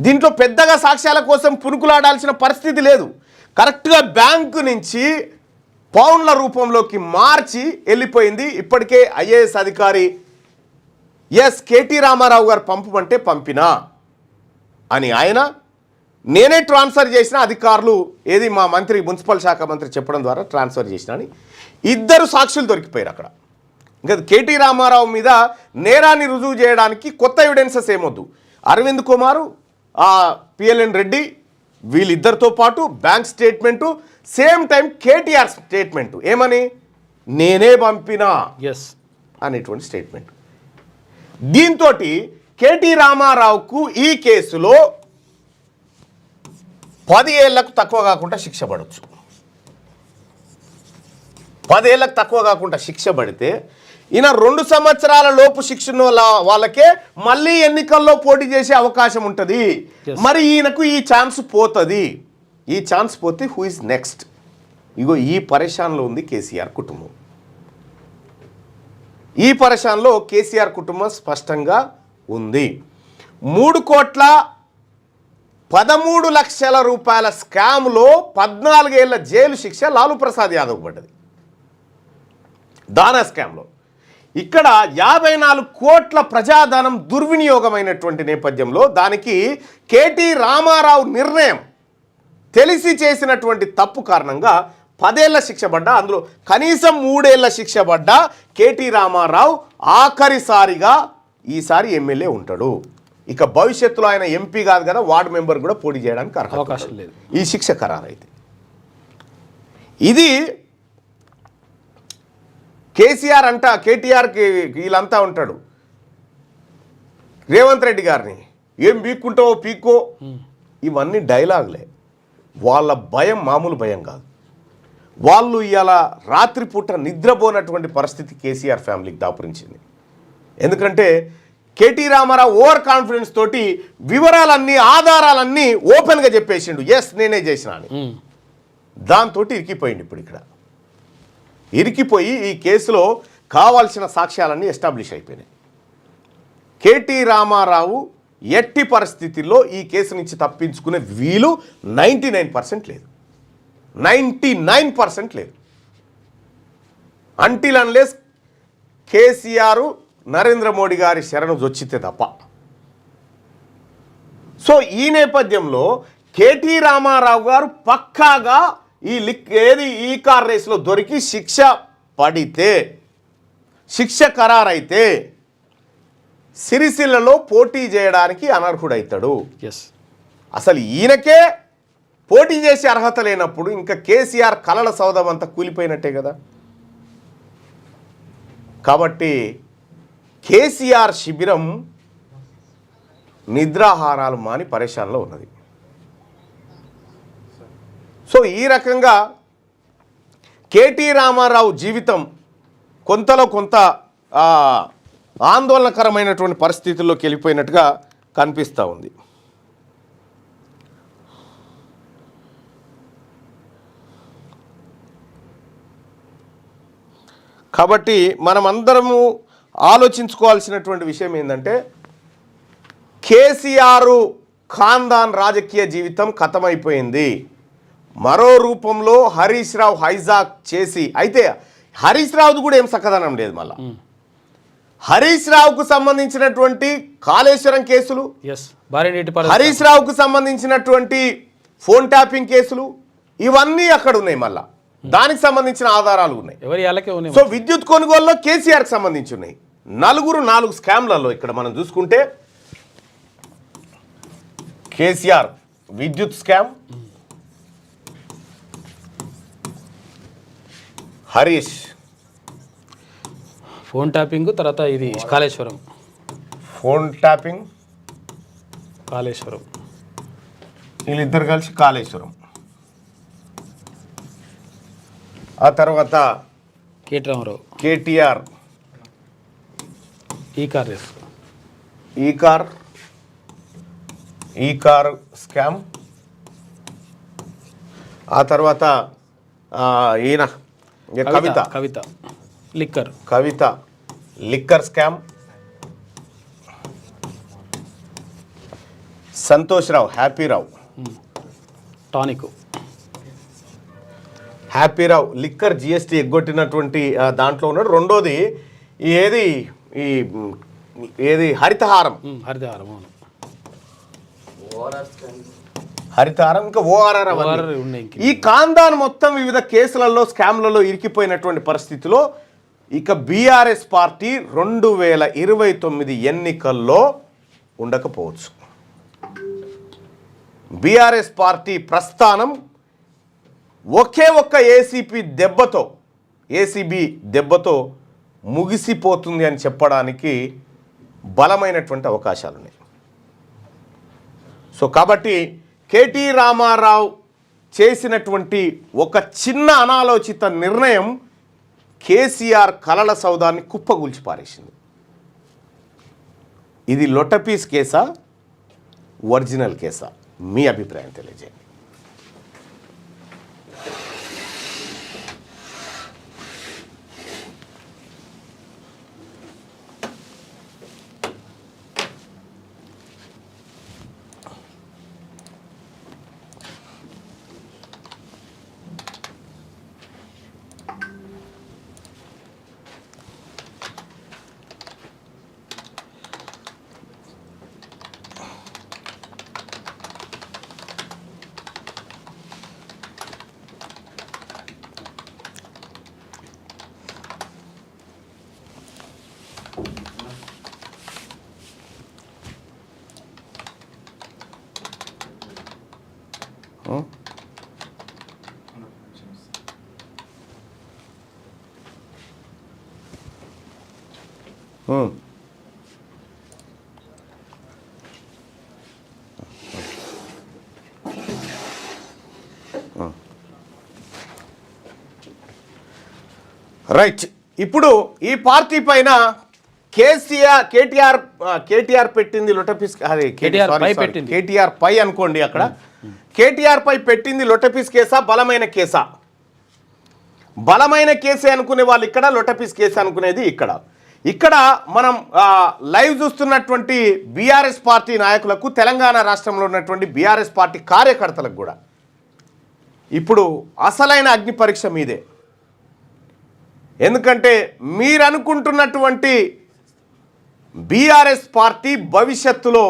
దీంట్లో పెద్దగా సాక్ష్యాల కోసం పునుకులాడాల్సిన పరిస్థితి లేదు. కరెక్ట్గా బ్యాంకు నుంచి పౌండ్ల రూపంలోకి మార్చి వెళ్ళిపోయింది. ఇప్పటికే ఐఏఎస్ అధికారి కేటీ రామారావు గారు పంపమంటే పంపినా అని ఆయన, నేనే ట్రాన్స్ఫర్ చేసిన అధికారులు ఏది మా మంత్రి మున్సిపల్ శాఖ మంత్రి చెప్పడం ద్వారా ట్రాన్స్ఫర్ చేసిన అని ఇద్దరు సాక్షులు దొరికిపోయారు అక్కడ. ఇంకా కేటీ రామారావు మీద నేరాన్ని రుజువు చేయడానికి కొత్త ఎవిడెన్సెస్ ఏమొద్దు. అరవింద్ కుమారు, పిఎల్ఎన్ రెడ్డి వీళ్ళిద్దరితో పాటు bank statement, same time KTR statement ఏమని, నేనే పంపినా అనేటువంటి స్టేట్మెంట్. దీంతో కేటీ రామారావుకు ఈ కేసులో 10 ఏళ్లకు తక్కువ కాకుండా శిక్ష పడవచ్చు. 10 ఏళ్లకు తక్కువ కాకుండా శిక్ష పడితే ఈయన 2 సంవత్సరాల లోపు శిక్షణ వాళ్ళకే మళ్ళీ ఎన్నికల్లో పోటీ చేసే అవకాశం ఉంటుంది. మరి ఈయనకు ఈ ఛాన్స్ పోతుంది. ఈ ఛాన్స్ పోతే హూ ఇస్ నెక్స్ట్? ఇగో ఈ పరేషాన్లో ఉంది కేసీఆర్ కుటుంబం. ఈ పరేషాన్లో కేసీఆర్ కుటుంబం స్పష్టంగా ఉంది. 3,13,00,000 రూపాయల స్కామ్లో 14 ఏళ్ల జైలు శిక్ష లాలూ ప్రసాద్ యాదవ్ పడ్డది. దానా స్కామ్లో ఇక్కడ 54 కోట్ల ప్రజాధనం దుర్వినియోగమైనటువంటి నేపథ్యంలో దానికి కేటీ రామారావు నిర్ణయం తెలిసి చేసినటువంటి తప్పు కారణంగా 10 ఏళ్ల శిక్ష పడ్డా, అందులో కనీసం 3 ఏళ్ల శిక్ష పడ్డా కేటీ రామారావు ఆఖరిసారిగా ఈసారి ఎమ్మెల్యే ఉంటాడు. ఇక భవిష్యత్తులో ఆయన ఎంపీ కాదు కదా, వార్డు మెంబర్ కూడా పోటీ చేయడానికి అవకాశం లేదు ఈ శిక్ష ఖరారైతే. ఇది కేసీఆర్ కేటీఆర్కి వీళ్ళంతా ఉంటాడు, రేవంత్ రెడ్డి గారిని ఏం పీక్కుంటావో పీక్కో, ఇవన్నీ డైలాగులే. వాళ్ళ భయం మామూలు భయం కాదు. వాళ్ళు ఇవాళ రాత్రిపూట నిద్రపోనటువంటి పరిస్థితి కేసీఆర్ ఫ్యామిలీకి దాపురించింది. ఎందుకంటే కేటీ రామారావు ఓవర్ కాన్ఫిడెన్స్ తోటి వివరాలన్నీ ఆధారాలన్నీ ఓపెన్గా చెప్పేసిండు, నేనే చేసిన అని. దాంతో ఇరికిపోయింది. ఇప్పుడు ఇక్కడ ఇరికిపోయి ఈ కేసులో కావాల్సిన సాక్ష్యాలన్నీ ఎస్టాబ్లిష్ అయిపోయినాయి. కేటీ రామారావు ఎట్టి పరిస్థితుల్లో ఈ కేసు నుంచి తప్పించుకునే వీలు 99% లేదు. 99% లేదు. అంటిల్ అన్లెస్ కేసీఆర్ నరేంద్ర మోడీ గారి శరణు జొచ్చితే తప్ప. సో ఈ నేపథ్యంలో కేటీ రామారావు గారు పక్కాగా ఈ కార్ రేసులో దొరికి శిక్ష పడితే, శిక్ష ఖరారైతే సిరిసిల్లలో పోటీ చేయడానికి అనర్హుడవుతాడు. అసలు ఈయనకే పోటీ చేసే అర్హత లేనప్పుడు ఇంకా కేసీఆర్ కలల సౌధం అంతా కూలిపోయినట్టే కదా. కాబట్టి కేసీఆర్ శిబిరం నిద్రాహారాలు మాని పరేషాన్లో ఉన్నది. సో ఈ రకంగా కేటీ రామారావు జీవితం కొంతలో కొంత ఆందోళనకరమైనటువంటి పరిస్థితుల్లోకి వెళ్ళిపోయినట్టుగా కనిపిస్తూ ఉంది. కాబట్టి మనమందరము ఆలోచించుకోవాల్సినటువంటి విషయం ఏంటంటే కేసీఆర్ ఖాందాన్ రాజకీయ జీవితం ఖతమైపోయింది. మరో రూపంలో హరీష్ రావు హైజాక్ చేసి, అయితే హరీష్ రావుది కూడా ఏం సక్కదనం లేదు. మళ్ళా హరీష్ రావుకు సంబంధించినటువంటి కాళేశ్వరం కేసులు, హరీష్ రావుకు సంబంధించినటువంటి ఫోన్ ట్యాపింగ్ కేసులు ఇవన్నీ అక్కడ ఉన్నాయి. మళ్ళా దానికి సంబంధించిన ఆధారాలు ఉన్నాయి. సో విద్యుత్ కొనుగోలులో కేసీఆర్కి సంబంధించి ఉన్నాయి. 4 స్కామ్లలో ఇక్కడ మనం చూసుకుంటే కేసీఆర్ విద్యుత్ స్కామ్, హరీష్ ఫోన్ ట్యాపింగ్, తర్వాత ఇది కాళేశ్వరం ఫోన్ ట్యాపింగ్, కాళేశ్వరం వీళ్ళిద్దరు కలిసి కాళేశ్వరం. ఆ తర్వాత కేటీ రామారావు కేటీఆర్ ఈ కార్ స్కామ్. ఆ తర్వాత ఈయన కవిత లిక్కర్ స్కామ్. సంతోష్ రావు హ్యాపీరావు లిక్కర్ జిఎస్టీ ఎగ్గొట్టినటువంటి దాంట్లో ఉన్నాడు. రెండోది ఏది హరితహారం, ఇంకా ఓఆర్ఆర్. ఈ ఖాందాన్ మొత్తం వివిధ కేసులలో స్కామ్లలో ఇరికిపోయినటువంటి పరిస్థితిలో ఇక బీఆర్ఎస్ పార్టీ 2029 ఎన్నికల్లో ఉండకపోవచ్చు. బీఆర్ఎస్ పార్టీ ప్రస్థానం ఒకే ఒక్క ఏసీబీ దెబ్బతో ముగిసిపోతుంది అని చెప్పడానికి బలమైనటువంటి అవకాశాలు ఉన్నాయి. సో కాబట్టి కేటీ రామారావు చేసినటువంటి ఒక చిన్న అనాలోచిత నిర్ణయం కేసీఆర్ కలల సౌదాన్ని కుప్పగూల్చి పారేసింది. ఇది లొట్టపీస్ కేసా, ఒరిజినల్ కేసా? మీ అభిప్రాయం తెలియజేయండి. రైట్. ఇప్పుడు ఈ పార్టీ పైన కేటీఆర్ పెట్టింది లొట్టపీస్, అదే కేటీఆర్ పై అనుకోండి. అక్కడ కేటీఆర్ పై పెట్టింది లొట్టపీస్ కేసా, బలమైన కేసా? బలమైన కేసే అనుకునే వాళ్ళు ఇక్కడ, లొట్టపీస్ కేసు అనుకునేది ఇక్కడ మనం లైవ్ చూస్తున్నటువంటి బీఆర్ఎస్ పార్టీ నాయకులకు, తెలంగాణ రాష్ట్రంలో ఉన్నటువంటి బీఆర్ఎస్ పార్టీ కార్యకర్తలకు కూడా ఇప్పుడు అసలైన అగ్ని పరీక్ష మీదే. ఎందుకంటే మీరు అనుకుంటున్నటువంటి బీఆర్ఎస్ పార్టీ భవిష్యత్తులో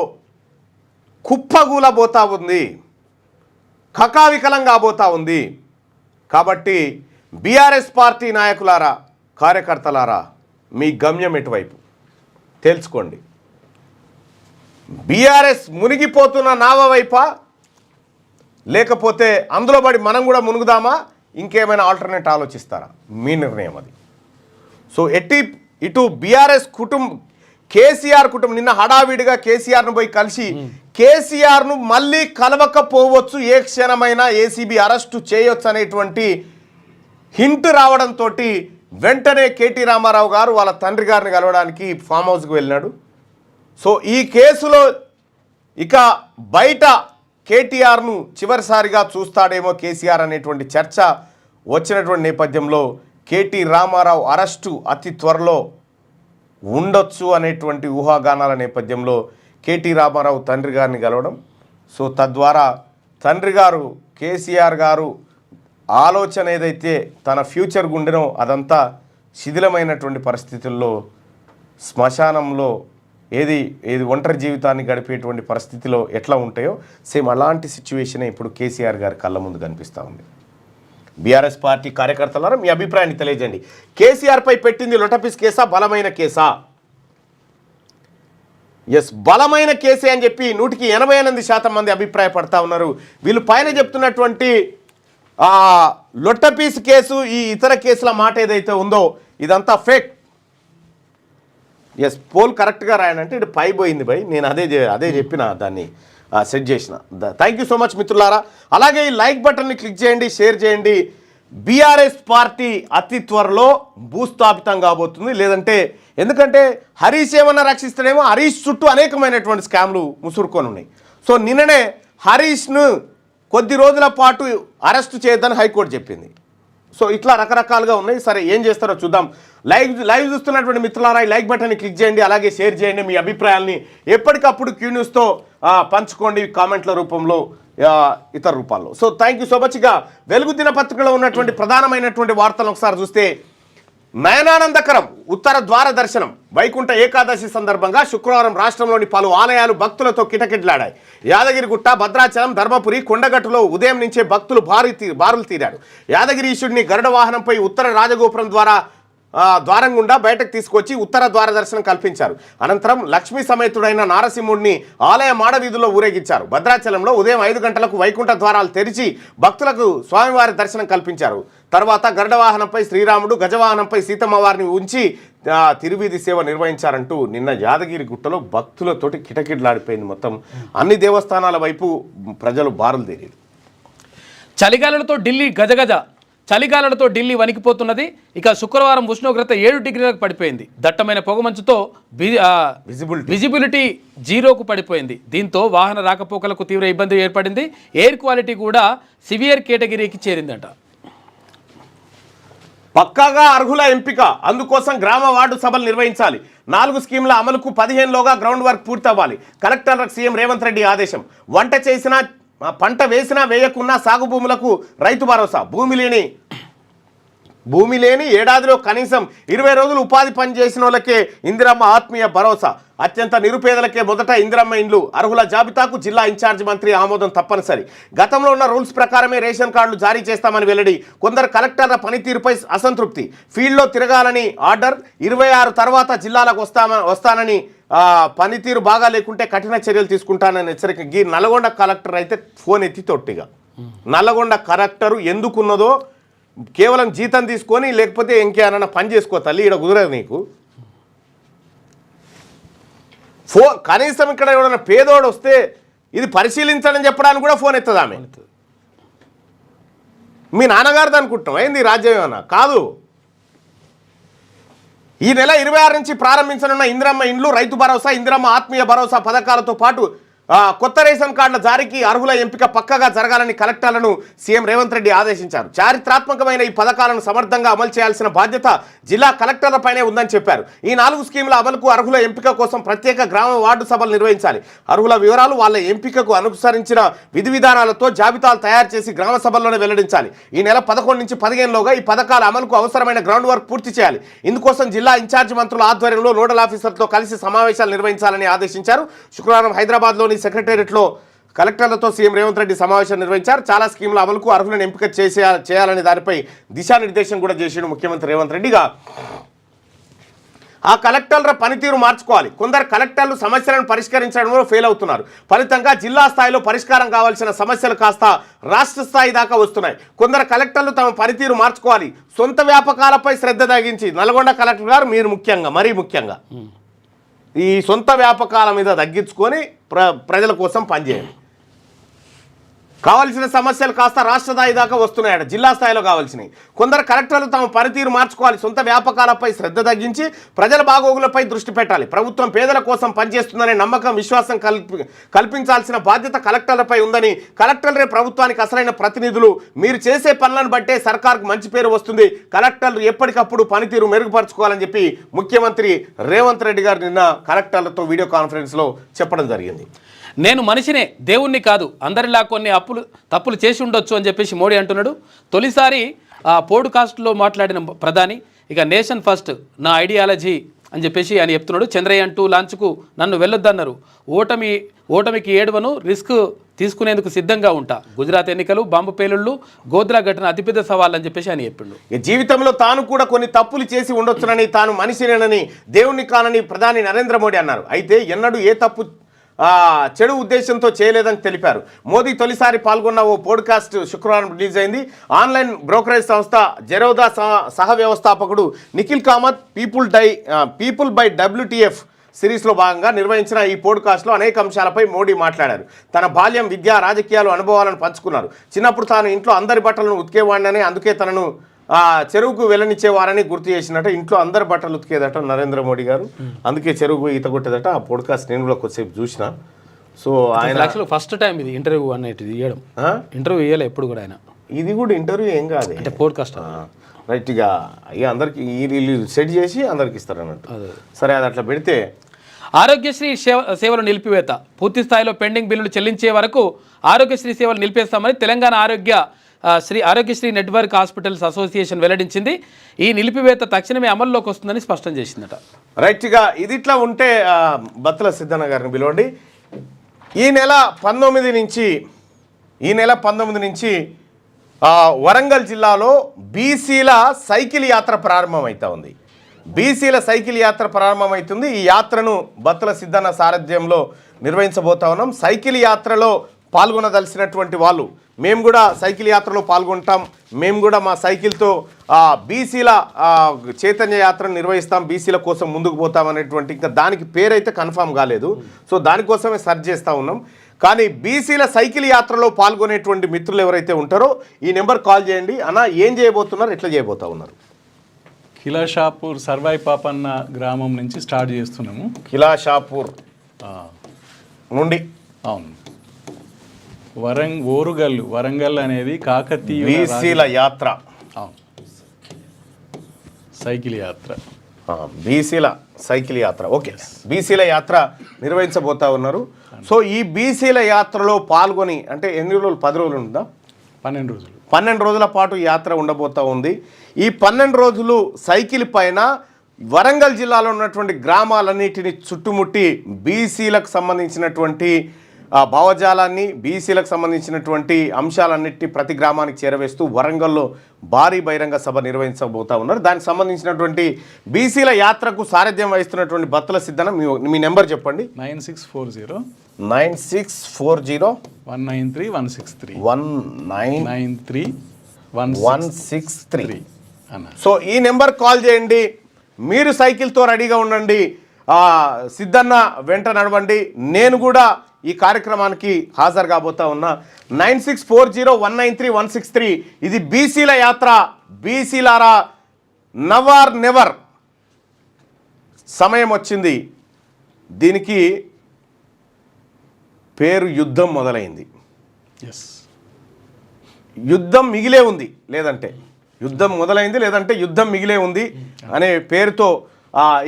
కుప్పగూలబోతా ఉంది, కకావికలంగా పోతా ఉంది. కాబట్టి బీఆర్ఎస్ పార్టీ నాయకులారా, కార్యకర్తలారా, మీ గమ్యం ఎటువైపు తెలుసుకోండి. బీఆర్ఎస్ మునిగిపోతున్న నావ వైపా, లేకపోతే అందులో పడి మనం కూడా మునుగుదామా, ఇంకేమైనా ఆల్టర్నేట్ ఆలోచిస్తారా? మీ నిర్ణయం అది. సో ఇటు బీఆర్ఎస్ కేసీఆర్ కుటుంబం నిన్న హడావిడిగా కేసీఆర్ను పోయి కలిసి కేసీఆర్ను మళ్ళీ కలవకపోవచ్చు, ఏ క్షణమైనా ఏసీబీ అరెస్టు చేయొచ్చు అనేటువంటి హింట్ రావడంతో వెంటనే కేటీ రామారావు గారు వాళ్ళ తండ్రి గారిని కలవడానికి ఫామ్ హౌస్కి వెళ్ళినాడు. సో ఈ కేసులో ఇక బయట కేటీఆర్ను చివరిసారిగా చూస్తాడేమో కేసీఆర్ అనేటువంటి చర్చ వచ్చినటువంటి నేపథ్యంలో కేటీ రామారావు అరెస్టు అతి త్వరలో ఉండొచ్చు అనేటువంటి ఊహాగానాల నేపథ్యంలో కేటీ రామారావు తండ్రి గారిని కలవడం, సో తద్వారా తండ్రి గారు కేసీఆర్ గారు ఆలోచన ఏదైతే తన ఫ్యూచర్ గుండెనో అదంతా శిథిలమైనటువంటి పరిస్థితుల్లో శ్మశానంలో ఏది ఒంటరి జీవితాన్ని గడిపేటువంటి పరిస్థితిలో ఎట్లా ఉంటాయో సేమ్ అలాంటి సిచ్యువేషనే ఇప్పుడు కేసీఆర్ గారి కళ్ళ ముందు కనిపిస్తూ ఉంది. బీఆర్ఎస్ పార్టీ కార్యకర్తలారా మీ అభిప్రాయాన్ని తెలియజేయండి. కేసీఆర్పై పెట్టింది లొటపీస్ కేసా, బలమైన కేసా? ఎస్, బలమైన కేసే అని చెప్పి 188% మంది అభిప్రాయపడతా ఉన్నారు. వీళ్ళు పైన చెప్తున్నటువంటి లొట్టపీస్ కేసు, ఈ ఇతర కేసుల మాట ఏదైతే ఉందో ఇదంతా ఫేక్. ఎస్, పోల్ కరెక్ట్గా రాయనంటే ఇటు పై పోయింది భయ్, నేను అదే చెప్పిన దాన్ని సెట్ చేసిన. థ్యాంక్ యూ సో మచ్ మిత్రులారా. అలాగే ఈ లైక్ బటన్ని క్లిక్ చేయండి, షేర్ చేయండి. బీఆర్ఎస్ పార్టీ అతి త్వరలో భూస్థాపితం కాబోతుంది. లేదంటే ఎందుకంటే హరీష్ ఏమన్నా రక్షిస్తాడేమో, హరీష్ చుట్టూ అనేకమైనటువంటి స్కామ్లు ముసురుకొని ఉన్నాయి. సో నిన్ననే హరీష్ను కొద్ది రోజుల పాటు అరెస్టు చేయొద్దని హైకోర్టు చెప్పింది. సో ఇట్లా రకరకాలుగా ఉన్నాయి. సరే ఏం చేస్తారో చూద్దాం. లైవ్ చూస్తున్నటువంటి మిత్రులారా లైక్ బటన్ని క్లిక్ చేయండి, అలాగే షేర్ చేయండి. మీ అభిప్రాయాల్ని ఎప్పటికప్పుడు క్యూ న్యూస్తో పంచుకోండి, కామెంట్ల రూపంలో, ఇతర రూపాల్లో. So thank you so much. ఇక వెలుగు దినపత్రికలో ఉన్నటువంటి ప్రధానమైనటువంటి వార్తలను ఒకసారి చూస్తే, నయనానందకరం ఉత్తర ద్వార దర్శనం. వైకుంఠ ఏకాదశి సందర్భంగా శుక్రవారం రాష్ట్రంలోని పలు ఆలయాలు భక్తులతో కిటకిటలాడాయి. యాదగిరిగుట్ట, భద్రాచలం, ధర్మపురి, కొండగట్టులో ఉదయం నుంచే భక్తులు బారులు తీరారు. యాదగిరీశుడిని గరుడ వాహనంపై ఉత్తర రాజగోపురం ద్వారం గుండా బయటకు తీసుకొచ్చి ఉత్తర ద్వార దర్శనం కల్పించారు. అనంతరం లక్ష్మీ సమేతుడైన నారసింహుడిని ఆలయ మాడవీధుల్లో ఊరేగించారు. భద్రాచలంలో ఉదయం 5 గంటలకు వైకుంఠ ద్వారాలు తెరిచి భక్తులకు స్వామివారి దర్శనం కల్పించారు. తర్వాత గరుడ వాహనంపై శ్రీరాముడు, గజవాహనంపై సీతమ్మ వారిని ఉంచి తిరువీధి సేవ నిర్వహించారంటూ నిన్న యాదగిరి గుట్టలో భక్తులతోటి కిటకిటలాడిపోయింది. మొత్తం అన్ని దేవస్థానాల వైపు ప్రజలు బారులు తీరారు. చలిగాలులతో ఢిల్లీ గజగజ, చలిగాలులతో ఢిల్లీ వణికిపోతున్నది. ఇక శుక్రవారం ఉష్ణోగ్రత 7 డిగ్రీలకు పడిపోయింది. దట్టమైన పొగమంచుతో విజిబిలిటీ 0కు పడిపోయింది. దీంతో వాహన రాకపోకలకు తీవ్ర ఇబ్బంది ఏర్పడింది. ఎయిర్ క్వాలిటీ కూడా సివియర్ కేటగిరీకి చేరిందట. పక్కాగా అర్హుల ఎంపిక, అందుకోసం గ్రామ వార్డు సభలు నిర్వహించాలి. 4 స్కీముల అమలుకు 15లోగా గ్రౌండ్ వర్క్ పూర్తవ్వాలి. కలెక్టర్లకు సీఎం రేవంత్ రెడ్డి ఆదేశం. వంట చేసినా, పంట వేసినా వేయకున్నా సాగు భూములకు రైతు భరోసా. భూమి లేని ఏడాదిలో కనీసం 20 రోజులు ఉపాధి పని చేసిన వాళ్ళకే ఇందిరమ్మ ఆత్మీయ భరోసా. అత్యంత నిరుపేదలకే మొదట ఇందిరమ్మ ఇండ్లు. అర్హుల జాబితాకు జిల్లా ఇన్ఛార్జి మంత్రి ఆమోదం తప్పనిసరి. గతంలో ఉన్న రూల్స్ ప్రకారమే రేషన్ కార్డులు జారీ చేస్తామని వెల్లడి. కొందరు కలెక్టర్ల పనితీరుపై అసంతృప్తి. ఫీల్డ్లో తిరగాలని ఆర్డర్. 26 తర్వాత జిల్లాలకు వస్తానని, పనితీరు బాగా లేకుంటే కఠిన చర్యలు తీసుకుంటానని హెచ్చరిక. ఈ నల్గొండ కలెక్టర్ అయితే ఫోన్ ఎత్తి తొట్టిగా. నల్గొండ కలెక్టరు ఎందుకున్నదో కేవలం జీతం తీసుకొని, లేకపోతే ఇంకేమన్నా పని చేసుకో తల్లి, ఇక్కడ కుదరదు నీకు. కనీసం ఇక్కడ ఎవడన్నా పేదోడు వస్తే ఇది పరిశీలించడని చెప్పడానికి కూడా ఫోన్ ఎత్తదా ఆమె. మీ నాన్నగారిది అనుకుంటున్నాం ఏంది రాజ్యం ఏమన్నా కాదు. ఈ నెల 26 నుంచి ప్రారంభించనున్న ఇందిరమ్మ ఇండ్లు, రైతు భరోసా, ఇందిరమ్మ ఆత్మీయ భరోసా పథకాలతో పాటు కొత్త రేషన్ కార్డుల జారీకి అర్హుల ఎంపిక పక్కగా జరగాలని కలెక్టర్లను సీఎం రేవంత్ రెడ్డి ఆదేశించారు. చారిత్రాత్మకమైన ఈ పథకాలను సమర్థంగా అమలు చేయాల్సిన బాధ్యత జిల్లా కలెక్టర్లపైనే ఉందని చెప్పారు. ఈ 4 స్కీముల అమలుకు అర్హుల ఎంపిక కోసం ప్రత్యేక గ్రామ వార్డు సభలు నిర్వహించాలి. అర్హుల వివరాలు, వాళ్ళ ఎంపికకు అనుసరించిన విధి విధానాలతో జాబితాలు తయారు చేసి గ్రామ సభల్లోనే వెల్లడించాలి. ఈ నెల 11 నుంచి 15లోగా ఈ పథకాల అమలుకు అవసరమైన గ్రౌండ్ వర్క్ పూర్తి చేయాలి. ఇందుకోసం జిల్లా ఇన్ఛార్జి మంత్రుల ఆధ్వర్యంలో నోడల్ ఆఫీసర్లతో కలిసి సమావేశాలు నిర్వహించాలని ఆదేశించారు. శుక్రవారం హైదరాబాద్లోని సెక్రటేరియట్లో కలెక్టర్లతో సీఎం రేవంత్ రెడ్డి సమావేశం నిర్వహించారు. చాలా స్కీముల అమలుకు అర్హులను ఎంపిక చేయాలని దానిపై దిశానిర్దేశం కూడా చేసిండు ముఖ్యమంత్రి రేవంత్ రెడ్డిగా. ఆ కలెక్టర్ల పనితీరు మార్చుకోవాలి. కొందరు కలెక్టర్లు సమస్యలను పరిష్కరించడంలో ఫెయిల్ అవుతున్నారు. ఫలితంగా జిల్లా స్థాయిలో పరిష్కారం కావాల్సిన సమస్యలు కాస్త రాష్ట్ర స్థాయి దాకా వస్తున్నాయి. కొందరు కలెక్టర్లు తమ పనితీరు మార్చుకోవాలి. సొంత వ్యాపకాలపై శ్రద్ధ తగ్గించి నల్గొండ కలెక్టర్ గారు మీరు ముఖ్యంగా, మరీ ముఖ్యంగా ఈ సొంత వ్యాపకాల మీద తగ్గించుకొని ప్రజల కోసం పనిచేయండి. కావాల్సిన సమస్యలు కాస్త రాష్ట్ర స్థాయి దాకా వస్తున్నాయట, జిల్లా స్థాయిలో కావాల్సినవి. కొందరు కలెక్టర్లు తమ పనితీరు మార్చుకోవాలి, సొంత వ్యాపకాలపై శ్రద్ధ తగ్గించి ప్రజల బాగోగులపై దృష్టి పెట్టాలి. ప్రభుత్వం పేదల కోసం పనిచేస్తుందనే నమ్మకం, విశ్వాసం కల్పించాల్సిన బాధ్యత కలెక్టర్లపై ఉందని, కలెక్టర్లే ప్రభుత్వానికి అసలైన ప్రతినిధులు. మీరు చేసే పనులను బట్టే సర్కార్కు మంచి పేరు వస్తుంది. కలెక్టర్లు ఎప్పటికప్పుడు పనితీరు మెరుగుపరచుకోవాలని చెప్పి ముఖ్యమంత్రి రేవంత్ రెడ్డి గారు నిన్న కలెక్టర్లతో వీడియో కాన్ఫరెన్స్లో చెప్పడం జరిగింది. నేను మనిషినే, దేవుణ్ణి కాదు, అందరిలా కొన్ని తప్పులు చేసి ఉండొచ్చు అని చెప్పేసి మోడీ అంటున్నాడు. తొలిసారి పోడ్కాస్ట్లో మాట్లాడిన ప్రధాని ఇక నేషన్ ఫస్ట్ నా ఐడియాలజీ అని చెప్పేసి ఆయన చెప్తున్నాడు. చంద్రయాన్ 2 లాంచ్కు నన్ను వెళ్ళొద్దన్నారు. ఓటమికి ఏడవను, రిస్క్ తీసుకునేందుకు సిద్ధంగా ఉంటా. గుజరాత్ ఎన్నికలు, బాంబు పేలుళ్ళు, గోద్రా ఘటన అతిపెద్ద సవాల్ అని చెప్పేసి ఆయన చెప్పిండు. జీవితంలో తాను కూడా కొన్ని తప్పులు చేసి ఉండొచ్చునని, తాను మనిషినేనని, దేవుణ్ణి కానని ప్రధాని నరేంద్ర మోడీ అన్నారు. అయితే ఎన్నడూ ఏ తప్పు చెడు ఉద్దేశంతో చేయలేదని తెలిపారు. మోదీ తొలిసారి పాల్గొన్న ఓ పోడ్కాస్ట్ శుక్రవారం రిలీజ్ అయింది. ఆన్లైన్ బ్రోకరేజ్ సంస్థ జెరోదా సహ వ్యవస్థాపకుడు Nikhil Kamath people by WTF సిరీస్లో భాగంగా నిర్వహించిన ఈ పోడ్కాస్ట్లో అనేక అంశాలపై మోడీ మాట్లాడారు. తన బాల్యం, విద్య, రాజకీయాలు, అనుభవాలను పంచుకున్నారు. చిన్నప్పుడు తాను ఇంట్లో అందరి బట్టలను ఉతికేవాడినని, అందుకే తనను చెరువుకు వెళ్ళనిచ్చేవారని గుర్తు చేసినట్టు. ఇంట్లో అందరి బట్టలు ఉతికేదట నరేంద్ర మోడీ గారు, అందుకే చెరువుకు ఈత కొట్టేదట. ఆ పోడ్కాస్ట్ నేను కూడా కొద్దిసేపు చూసిన. సో ఆయన ఫస్ట్ టైం ఇది ఇంటర్వ్యూ అనేది ఇవ్వడం, ఇంటర్వ్యూ ఇవ్వలే ఎప్పుడు కూడా ఆయన. ఇది కూడా ఇంటర్వ్యూ ఏం కాదు, అంటే పోడ్కాస్ట్ రైట్. ఇక అందరికి వీళ్ళు సెట్ చేసి అందరికి ఇస్తారు అన్నట్టు. సరే, అది అట్లా పెడితే ఆరోగ్యశ్రీ సేవలు నిలిపివేత, పూర్తి స్థాయిలో పెండింగ్ బిల్లులు చెల్లించే వరకు ఆరోగ్యశ్రీ సేవలు నిలిపేస్తామని Telangana Aarogyasri network hospitals association వెల్లడించింది. ఈ నిలిపివేత తక్షణమే అమల్లోకి వస్తుందని స్పష్టం చేసిందట. రైట్గా ఇది ఇట్లా ఉంటే బత్తుల సిద్ధన్న గారిని పిలవండి. ఈ నెల 19 నుంచి వరంగల్ జిల్లాలో బీసీల సైకిల్ యాత్ర ప్రారంభమవుతా ఉంది. బీసీల సైకిల్ యాత్ర ప్రారంభమవుతుంది. ఈ యాత్రను బత్తుల సిద్ధన్న సారథ్యంలో నిర్వహించబోతా ఉన్నాం. సైకిల్ యాత్రలో పాల్గొనదలిసినటువంటి వాళ్ళు, మేము కూడా సైకిల్ యాత్రలో పాల్గొంటాం, మేము కూడా మా సైకిల్తో బీసీల చైతన్య యాత్రను నిర్వహిస్తాం, బీసీల కోసం ముందుకు పోతాం అనేటువంటి, ఇంకా దానికి పేరైతే కన్ఫామ్ కాలేదు. సో దానికోసమే సెర్చ్ చేస్తూ ఉన్నాం. కానీ బీసీల సైకిల్ యాత్రలో పాల్గొనేటువంటి మిత్రులు ఎవరైతే ఉంటారో ఈ నెంబర్ కాల్ చేయండి. అన్న ఏం చేయబోతున్నారు, ఎట్లా చేయబోతా ఉన్నారు? కిలాషాపూర్ సర్వాయి పాపన్న గ్రామం నుంచి స్టార్ట్ చేస్తున్నాము. కిలాషాపూర్ నుండి అవును, వరంగల్ అనేది కాకతీయ బీసీల యాత్ర, సైకిల్ యాత్ర, బీసీల సైకిల్ యాత్ర. ఓకే, బీసీల యాత్ర నిర్వహించబోతా ఉన్నారు. సో ఈ బీసీల యాత్రలో పాల్గొని, అంటే ఎన్ని రోజులు, 10 రోజులు ఉందా? 12 రోజుల పాటు యాత్ర ఉండబోతా ఉంది. ఈ 12 రోజులు సైకిల్ పైన వరంగల్ జిల్లాలో ఉన్నటువంటి గ్రామాలన్నిటిని చుట్టుముట్టి బీసీలకు సంబంధించినటువంటి భావజాలాన్ని, బీసీలకు సంబంధించినటువంటి అంశాలన్నింటినీ ప్రతి గ్రామానికి చేరవేస్తూ వరంగల్లో భారీ బహిరంగ సభ నిర్వహించబోతా ఉన్నారు. దానికి సంబంధించినటువంటి బీసీల యాత్రకు సారథ్యం వహిస్తున్నటువంటి బత్తుల సిద్ధన మీ నెంబర్ చెప్పండి. 9640 193 163. సో ఈ నెంబర్ కాల్ చేయండి. మీరు సైకిల్తో రెడీగా ఉండండి, సిద్ధన్న వెంట నడవండి. నేను కూడా ఈ కార్యక్రమానికి హాజరు కాబోతా ఉన్నా. 9640193163. ఇది బీసీల యాత్ర. బీసీలారా, నవర్ నెవర్ సమయం వచ్చింది. దీనికి పేరు యుద్ధం మొదలైంది. యుద్ధం మిగిలే ఉంది, యుద్ధం మొదలైంది, లేదంటే యుద్ధం మిగిలే ఉంది అనే పేరుతో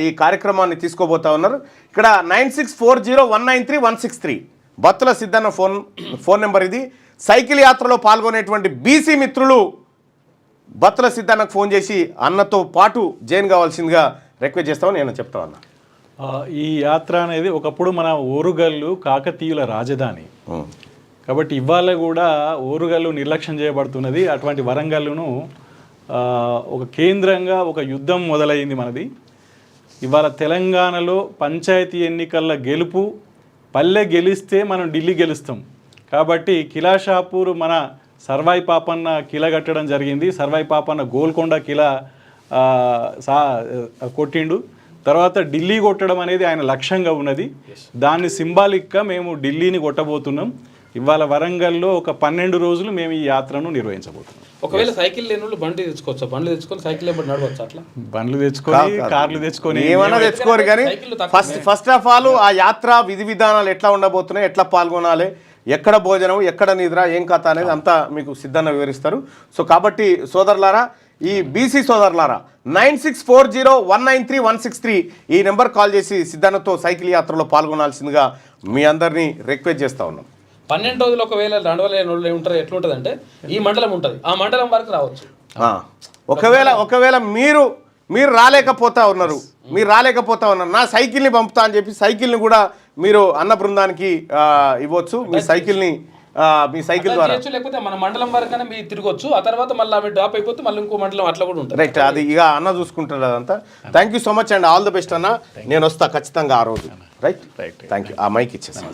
ఈ కార్యక్రమాన్ని తీసుకోబోతా ఉన్నారు. ఇక్కడ 9640193163 బత్తుల సిద్ధన్న ఫోన్ నెంబర్ ఇది. సైకిల్ యాత్రలో పాల్గొనేటువంటి బీసీ మిత్రులు బత్తుల సిద్ధన్నకు ఫోన్ చేసి అన్నతో పాటు జాయిన్ కావాల్సిందిగా రిక్వెస్ట్ చేస్తామని నేను చెప్తా ఉన్నా. ఈ యాత్ర అనేది ఒకప్పుడు మన ఓరుగల్లు కాకతీయుల రాజధాని కాబట్టి ఇవాళ కూడా ఓరుగల్లు నిర్లక్ష్యం చేయబడుతున్నది. అటువంటి వరంగల్లును ఒక కేంద్రంగా ఒక యుద్ధం మొదలైంది మనది. ఇవాళ తెలంగాణలో పంచాయతీ ఎన్నికల గెలుపు, పల్లె గెలిస్తే మనం ఢిల్లీ గెలుస్తాం. కాబట్టి కిలాషాపూర్ మన సర్వాయి పాపన్న కిల కట్టడం జరిగింది. సర్వాయి పాపన్న గోల్కొండ కిల కొట్టిండు. తర్వాత ఢిల్లీ కొట్టడం అనేది ఆయన లక్ష్యంగా ఉన్నది. దాన్ని సింబాలిక్గా మేము ఢిల్లీని కొట్టబోతున్నాం. ఇవాళ వరంగల్లో ఒక 12 రోజులు మేము ఈ యాత్రను నిర్వహించబోతున్నాం. ఒకవేళ సైకిల్ లేని వాళ్ళు బండి తెచ్చుకోవచ్చు, బండ్లు తెచ్చుకొని సైకిల్ ఏమో నడవచ్చు. అట్లా బండ్లు తెచ్చుకొని కార్లు తెచ్చుకొని ఏమైనా తెచ్చుకోరు, కానీ ఫస్ట్ ఆఫ్ ఆల్ ఆ యాత్ర విధి విధానాలు ఎట్లా ఉండబోతున్నాయి, ఎట్లా పాల్గొనాలి, ఎక్కడ భోజనం, ఎక్కడ నిద్ర, ఏం కథ అనేది అంతా మీకు సిద్ధంగా వివరిస్తారు. సో కాబట్టి సోదరులారా, ఈ బీసీ సోదరులారా 9640193163 ఈ నెంబర్ కాల్ చేసి సిద్ధాంతతో సైకిల్ యాత్రలో పాల్గొనాల్సిందిగా మీ అందరినీ రిక్వెస్ట్ చేస్తూ ఉన్నాం. 12 రోజులు ఒకవేళ నడవలేని వాళ్ళు ఉంటారు, ఎట్లుంటుంది అంటే ఈ మండలం ఉంటుంది, ఆ మండలం వరకు రావచ్చు. ఒకవేళ మీరు రాలేకపోతా ఉన్నారు, నా సైకిల్ని పంపుతా అని చెప్పి సైకిల్ని కూడా మీరు అన్న బృందానికి ఇవ్వచ్చు. మీ సైకిల్ ద్వారా లేకపోతే మన మండలం వరకనే మీరు తిరగొచ్చు. ఆ తర్వాత మళ్ళీ ఆమె డ్రాప్ అయిపోతే మళ్ళీ ఇంకో మండలం అట్లా కూడా ఉంటుంది. రైట్, అది ఇక అన్న చూసుకుంటారు అదంతా. Thank you so much and all the best అన్న. నేను వస్తా ఖచ్చితంగా ఆ రోజు. Right, thank you. ఆ మైక్ ఇచ్చేసాను.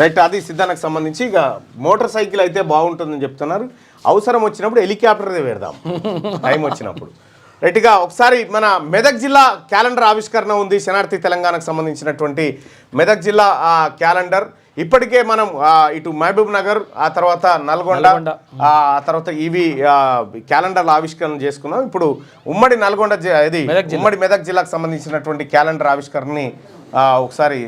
రైట్, అది సిద్ధానికి సంబంధించి. ఇక మోటార్ సైకిల్ అయితే బాగుంటుందని చెప్తున్నారు. అవసరం వచ్చినప్పుడు హెలికాప్టర్దే పెడదాం టైం వచ్చినప్పుడు. రైట్గా ఒకసారి మన మెదక్ జిల్లా క్యాలెండర్ ఆవిష్కరణ ఉంది. శనార్థి తెలంగాణకు సంబంధించినటువంటి మెదక్ జిల్లా క్యాలెండర్ ఇప్పటికే మనం ఇటు మహబూబ్ నగర్, ఆ తర్వాత నల్గొండ, ఆ తర్వాత ఇవి క్యాలెండర్లు ఆవిష్కరణ చేసుకున్నాం. ఇప్పుడు ఉమ్మడి ఉమ్మడి మెదక్ జిల్లాకు సంబంధించినటువంటి క్యాలెండర్ ఆవిష్కరణని ఒకసారి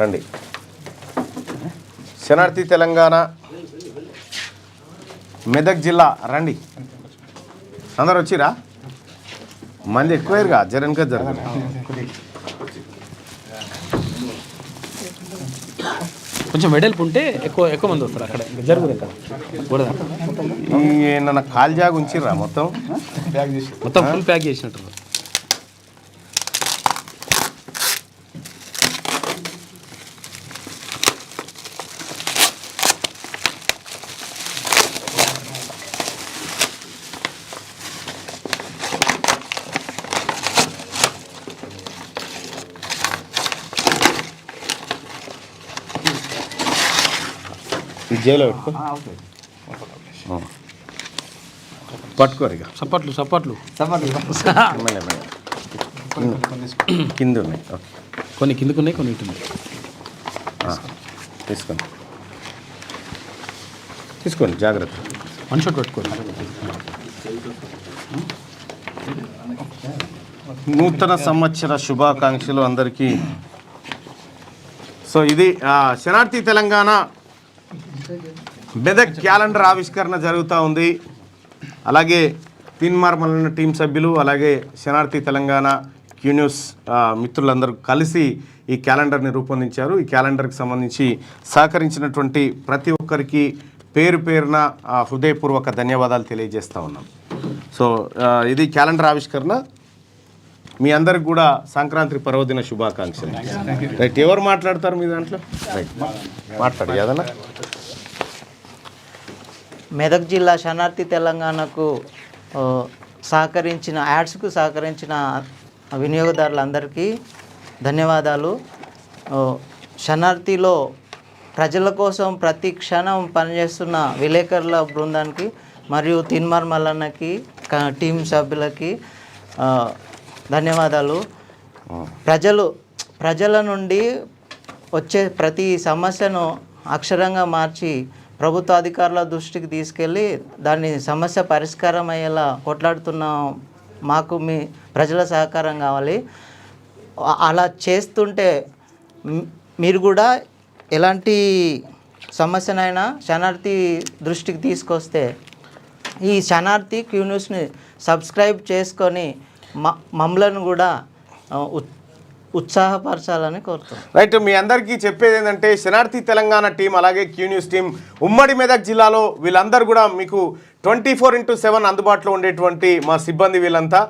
రండి. శనార్థి తెలంగాణ మెదక్ జిల్లా రండి. అందరు వచ్చిరా? మంది ఎక్కువగా జరన్గా జరగదు. కొంచెం వెడల్పు ఉంటే ఎక్కువ మంది వస్తారు. అక్కడ జరుగుతుంది. నన్ను కాల్ జాగా ఉంచిర్రా మొత్తం ఫుల్ ప్యాక్ చేసినట్టు. జైలో పట్టుకోరు. ఇక సప్పట్లు కింద ఉన్నాయి. కొన్ని కిందకు ఉన్నాయి, కొన్ని ఇటు ఉన్నాయి. తీసుకోండి జాగ్రత్త. వన్ షాట్ పట్టుకోండి. నూతన సంవత్సర శుభాకాంక్షలు అందరికీ. సో ఇది శనార్థి తెలంగాణ మెదక్ క్యాలెండర్ ఆవిష్కరణ జరుగుతూ ఉంది. అలాగే తిన్మార్మలన్న టీం సభ్యులు, అలాగే శనార్థి తెలంగాణ క్యూన్యూస్ మిత్రులందరూ కలిసి ఈ క్యాలెండర్ని రూపొందించారు. ఈ క్యాలెండర్కి సంబంధించి సహకరించినటువంటి ప్రతి ఒక్కరికి పేరు పేరున హృదయపూర్వక ధన్యవాదాలు తెలియజేస్తూ ఉన్నాం. సో ఇది క్యాలెండర్ ఆవిష్కరణ. మీ అందరికి కూడా సంక్రాంతి పర్వదిన శుభాకాంక్షలు. రైట్, ఎవరు మాట్లాడతారు మీ దాంట్లో? రైట్, మాట్లాడు ఏదన్నా. మెదక్ జిల్లా శనార్థి తెలంగాణకు యాడ్స్కు సహకరించిన వినియోగదారులందరికీ ధన్యవాదాలు. శనార్థిలో ప్రజల కోసం ప్రతి క్షణం పనిచేస్తున్న విలేకరుల బృందానికి మరియు తిన్మార్ మల్లన్నకి, టీం సభ్యులకి ధన్యవాదాలు. ప్రజల నుండి వచ్చే ప్రతి సమస్యను అక్షరంగా మార్చి ప్రభుత్వ అధికారుల దృష్టికి తీసుకెళ్ళి దాని సమస్య పరిష్కారం అయ్యేలా కొట్లాడుతున్న మాకు మీ ప్రజల సహకారం కావాలి. అలా చేస్తుంటే మీరు కూడా ఎలాంటి సమస్యనైనా శనార్థి దృష్టికి తీసుకొస్తే ఈ శనార్థి క్యూన్యూస్ని సబ్స్క్రైబ్ చేసుకొని మమ్మలను కూడా ఉత్సాహపరచాలని కోరుతాం. రైట్, మీ అందరికీ చెప్పేది ఏంటంటే శనార్థి తెలంగాణ టీం అలాగే క్యూన్యూస్ టీం ఉమ్మడి మెదక్ జిల్లాలో వీళ్ళందరూ కూడా మీకు 24/7 అందుబాటులో ఉండేటువంటి మా సిబ్బంది వీళ్ళంతా.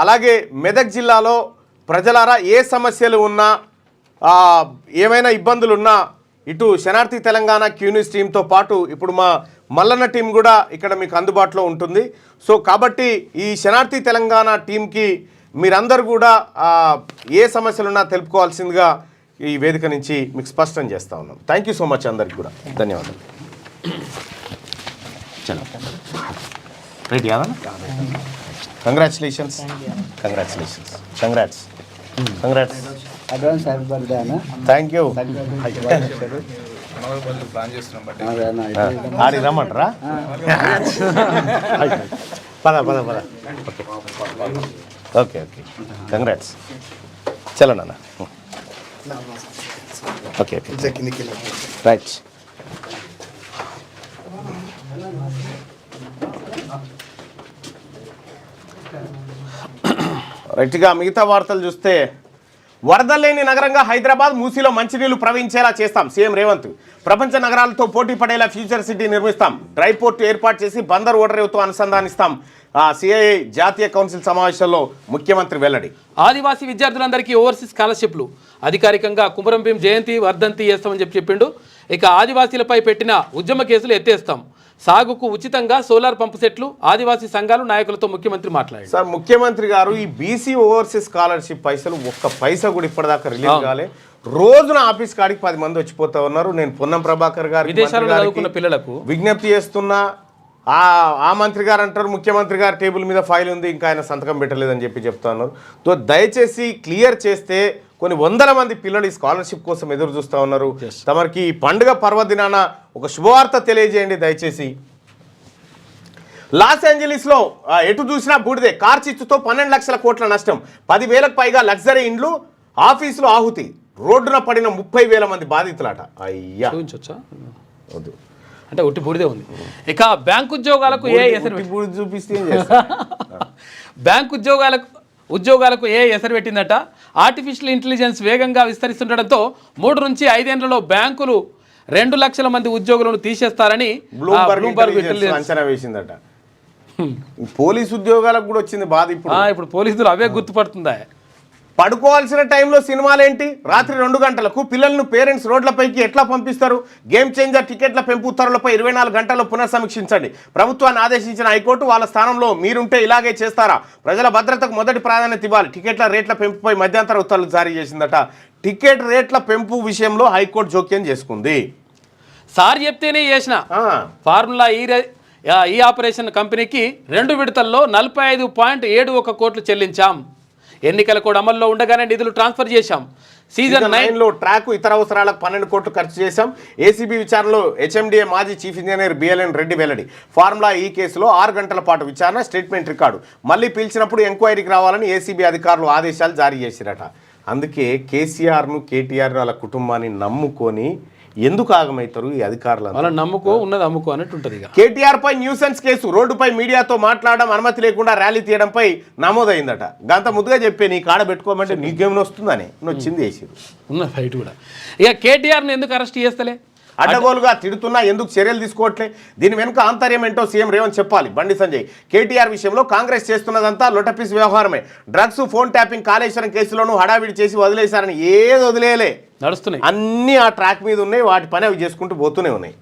అలాగే మెదక్ జిల్లాలో ప్రజలారా ఏ సమస్యలు ఉన్నా, ఏమైనా ఇబ్బందులు ఉన్నా ఇటు శనార్థి తెలంగాణ క్యూన్యూస్ టీంతో పాటు ఇప్పుడు మా మల్లన్న టీం కూడా ఇక్కడ మీకు అందుబాటులో ఉంటుంది. సో కాబట్టి ఈ శనార్థి తెలంగాణ టీంకి మీరందరూ కూడా ఏ సమస్యలున్నా తెలుపుకోవాల్సిందిగా ఈ వేదిక నుంచి మీకు స్పష్టం చేస్తూ ఉన్నాం. థ్యాంక్ యూ సో మచ్ అందరికీ కూడా ధన్యవాదాలు. చలో రైట్ యాదా congratulations congrats advance happy birthday అన్న. థ్యాంక్ యూ ఆడి రమ్మంటారా పద ఓకే కంగ్రాట్స్ చలో నాన్న ఓకే రైట్ రైట్గా మిగతా వార్తలు చూస్తే వరదలేని నగరంగా హైదరాబాద్, మూసీలో మంచినీళ్లు ప్రవహించేలా చేస్తాం సీఎం రేవంత్. ప్రపంచ నగరాలతో పోటీ పడేలా ఫ్యూచర్ సిటీ నిర్మిస్తాం. డ్రై పోర్టు ఏర్పాటు చేసి బందర్ ఓడరేవుతో అనుసంధానిస్తాం. సిఐఐ జాతీయ కౌన్సిల్ సమావేశంలో ముఖ్యమంత్రి వెల్లడి. ఆదివాసీ విద్యార్థులందరికీ ఓవర్సీస్ స్కాలర్షిప్లు అధికారికంగా కుమరం భీం జయంతి వర్ధంతి చేస్తామని చెప్పిండు. ఇక ఆదివాసీలపై పెట్టిన ఉద్యమ కేసులు ఎత్తేస్తాం. సాగుకు ఉచితంగా సోలార్ పంపు సెట్లు ఆదివాసీ సంఘాలు నాయకులతో ముఖ్యమంత్రి మాట్లాడారు. సార్ ముఖ్యమంత్రి గారు ఈ బీసీ ఓవర్సీస్ స్కాలర్షిప్ పైసలు ఒక్క పైసా కూడా ఇప్పటిదాకా రిలీజ్ కాలే. రోజున ఆఫీస్ కాడికి 10 మంది వచ్చిపోతా ఉన్నారు. నేను పొన్నం ప్రభాకర్ గారు విదేశాల్లో చదువుకున్న పిల్లలకు విజ్ఞప్తి చేస్తున్నా. ఆ మంత్రి గారు అంటారు ముఖ్యమంత్రి గారు టేబుల్ మీద ఫైల్ ఉంది ఇంకా ఆయన సంతకం పెట్టలేదని చెప్తా ఉన్నారు. సో దయచేసి క్లియర్ చేస్తే కొన్ని వందల మంది పిల్లలు ఈ స్కాలర్షిప్ కోసం ఎదురు చూస్తూ ఉన్నారు. తమరికి ఈ పండుగ పర్వదినాన ఒక శుభవార్త తెలియజేయండి దయచేసి. లాస్ ఏంజలీస్లో ఎటు చూసినా బూడిదే. కార్ చిచ్చుతో 12 లక్షల కోట్ల నష్టం. 10,000కు పైగా లగ్జరీ ఇండ్లు, ఆఫీసులు ఆహుతి. రోడ్డున పడిన 30,000 మంది బాధితులట. అయ్యా చూపించొచ్చా? వద్దు అంటే ఉట్టి బూడిదే ఉంది. ఇక బ్యాంక్ ఉద్యోగాలకు చూపిస్తే బ్యాంక్ ఉద్యోగాలకు ఎసరు పెట్టిందట. ఆర్టిఫిషియల్ ఇంటెలిజెన్స్ వేగంగా విస్తరిస్తుండటంతో 3 నుంచి 5 ఏళ్లలో బ్యాంకులు 2 లక్షల మంది ఉద్యోగులను తీసేస్తారని బ్లూంబర్గ్ అంచనా వేసిందట. పోలీసు ఉద్యోగాలకు కూడా వచ్చింది బాధ. ఇప్పుడు పోలీసులు అవే గుర్తుపడుతుందా? పడుకోవాల్సిన టైంలో సినిమాలేంటి? రాత్రి 2 గంటలకు పిల్లలను పేరెంట్స్ రోడ్లపైకి ఎట్లా పంపిస్తారు? గేమ్ చేంజర్ టికెట్ల పెంపు ఉత్తర్వులపై 24 గంటల్లో పునఃసమీక్షించండి. ప్రభుత్వాన్ని ఆదేశించిన హైకోర్టు వాళ్ళ స్థానంలో మీరుంటే ఇలాగే చేస్తారా? ప్రజల భద్రతకు మొదటి ప్రాధాన్యత ఇవ్వాలి. టికెట్ల రేట్ల పెంపుపై మధ్యంతర ఉత్తర్వులు జారీ చేసిందట. టికెట్ రేట్ల పెంపు విషయంలో హైకోర్టు జోక్యం చేసుకుంది. సార్ చెప్తేనే చేసిన ఫార్ములా ఈ ఆపరేషన్ కంపెనీకి 2 విడతల్లో 45.71 కోట్లు చెల్లించాం. ఎన్నికల కూడా అమల్లో ఉండగానే నిధులు ట్రాన్స్ఫర్ చేశాం. సీజన్ 9లో ట్రాక్ ఇతర అవసరాలకు 12 కోట్లు ఖర్చు చేశాం. ఏసీబీ విచారణలో హెచ్ఎండిఏ మాజీ చీఫ్ ఇంజనీర్ బిఎల్ఎన్ రెడ్డి వెల్లడి. ఫార్ములా ఈ కేసులో 6 గంటల పాటు విచారణ, స్టేట్మెంట్ రికార్డు. మళ్ళీ పిలిచినప్పుడు ఎంక్వైరీకి రావాలని ఏసీబీ అధికారులు ఆదేశాలు జారీ చేసిరట. అందుకే కేసీఆర్ను, కేటీఆర్ను వాళ్ళ కుటుంబాన్ని నమ్ముకొని ఎందుకు ఆగమవుతారు ఈ అధికారులు? అలా నమ్ముకో ఉన్నది అమ్ముకో అన్నట్టు ఉంటుంది. కేటీఆర్ పై న్యూసెన్స్ కేసు. రోడ్డుపై మీడియాతో మాట్లాడడం, అనుమతి లేకుండా ర్యాలీ తీయడంపై నమోదైందట. గంత ముద్దుగా చెప్పే నీ కాడ పెట్టుకోమంటే నీకేమైనా వస్తుందని వచ్చింది వేసిరు. ఉన్న ఫైట్ కూడా. ఇక కేటీఆర్ను ఎందుకు అరెస్ట్ చేస్తలే? అడ్డగోలుగా తిడుతున్నా ఎందుకు చర్యలు తీసుకోవట్లే? దీని వెనుక ఆంతర్యం ఏంటో సీఎం రేవంత్ చెప్పాలి. బండి సంజయ్ కేటీఆర్ విషయంలో కాంగ్రెస్ చేస్తున్నదంతా లొటపీస్ వ్యవహారమే. డ్రగ్స్, ఫోన్ ట్యాపింగ్, కాళేశ్వరం కేసులోనూ హడావిడి చేసి వదిలేశారని ఏది వదిలేయలే. నడుస్తున్నాయి అన్నీ ఆ ట్రాక్ మీద ఉన్నాయి. వాటి పని అవి చేసుకుంటూ పోతూనే ఉన్నాయి.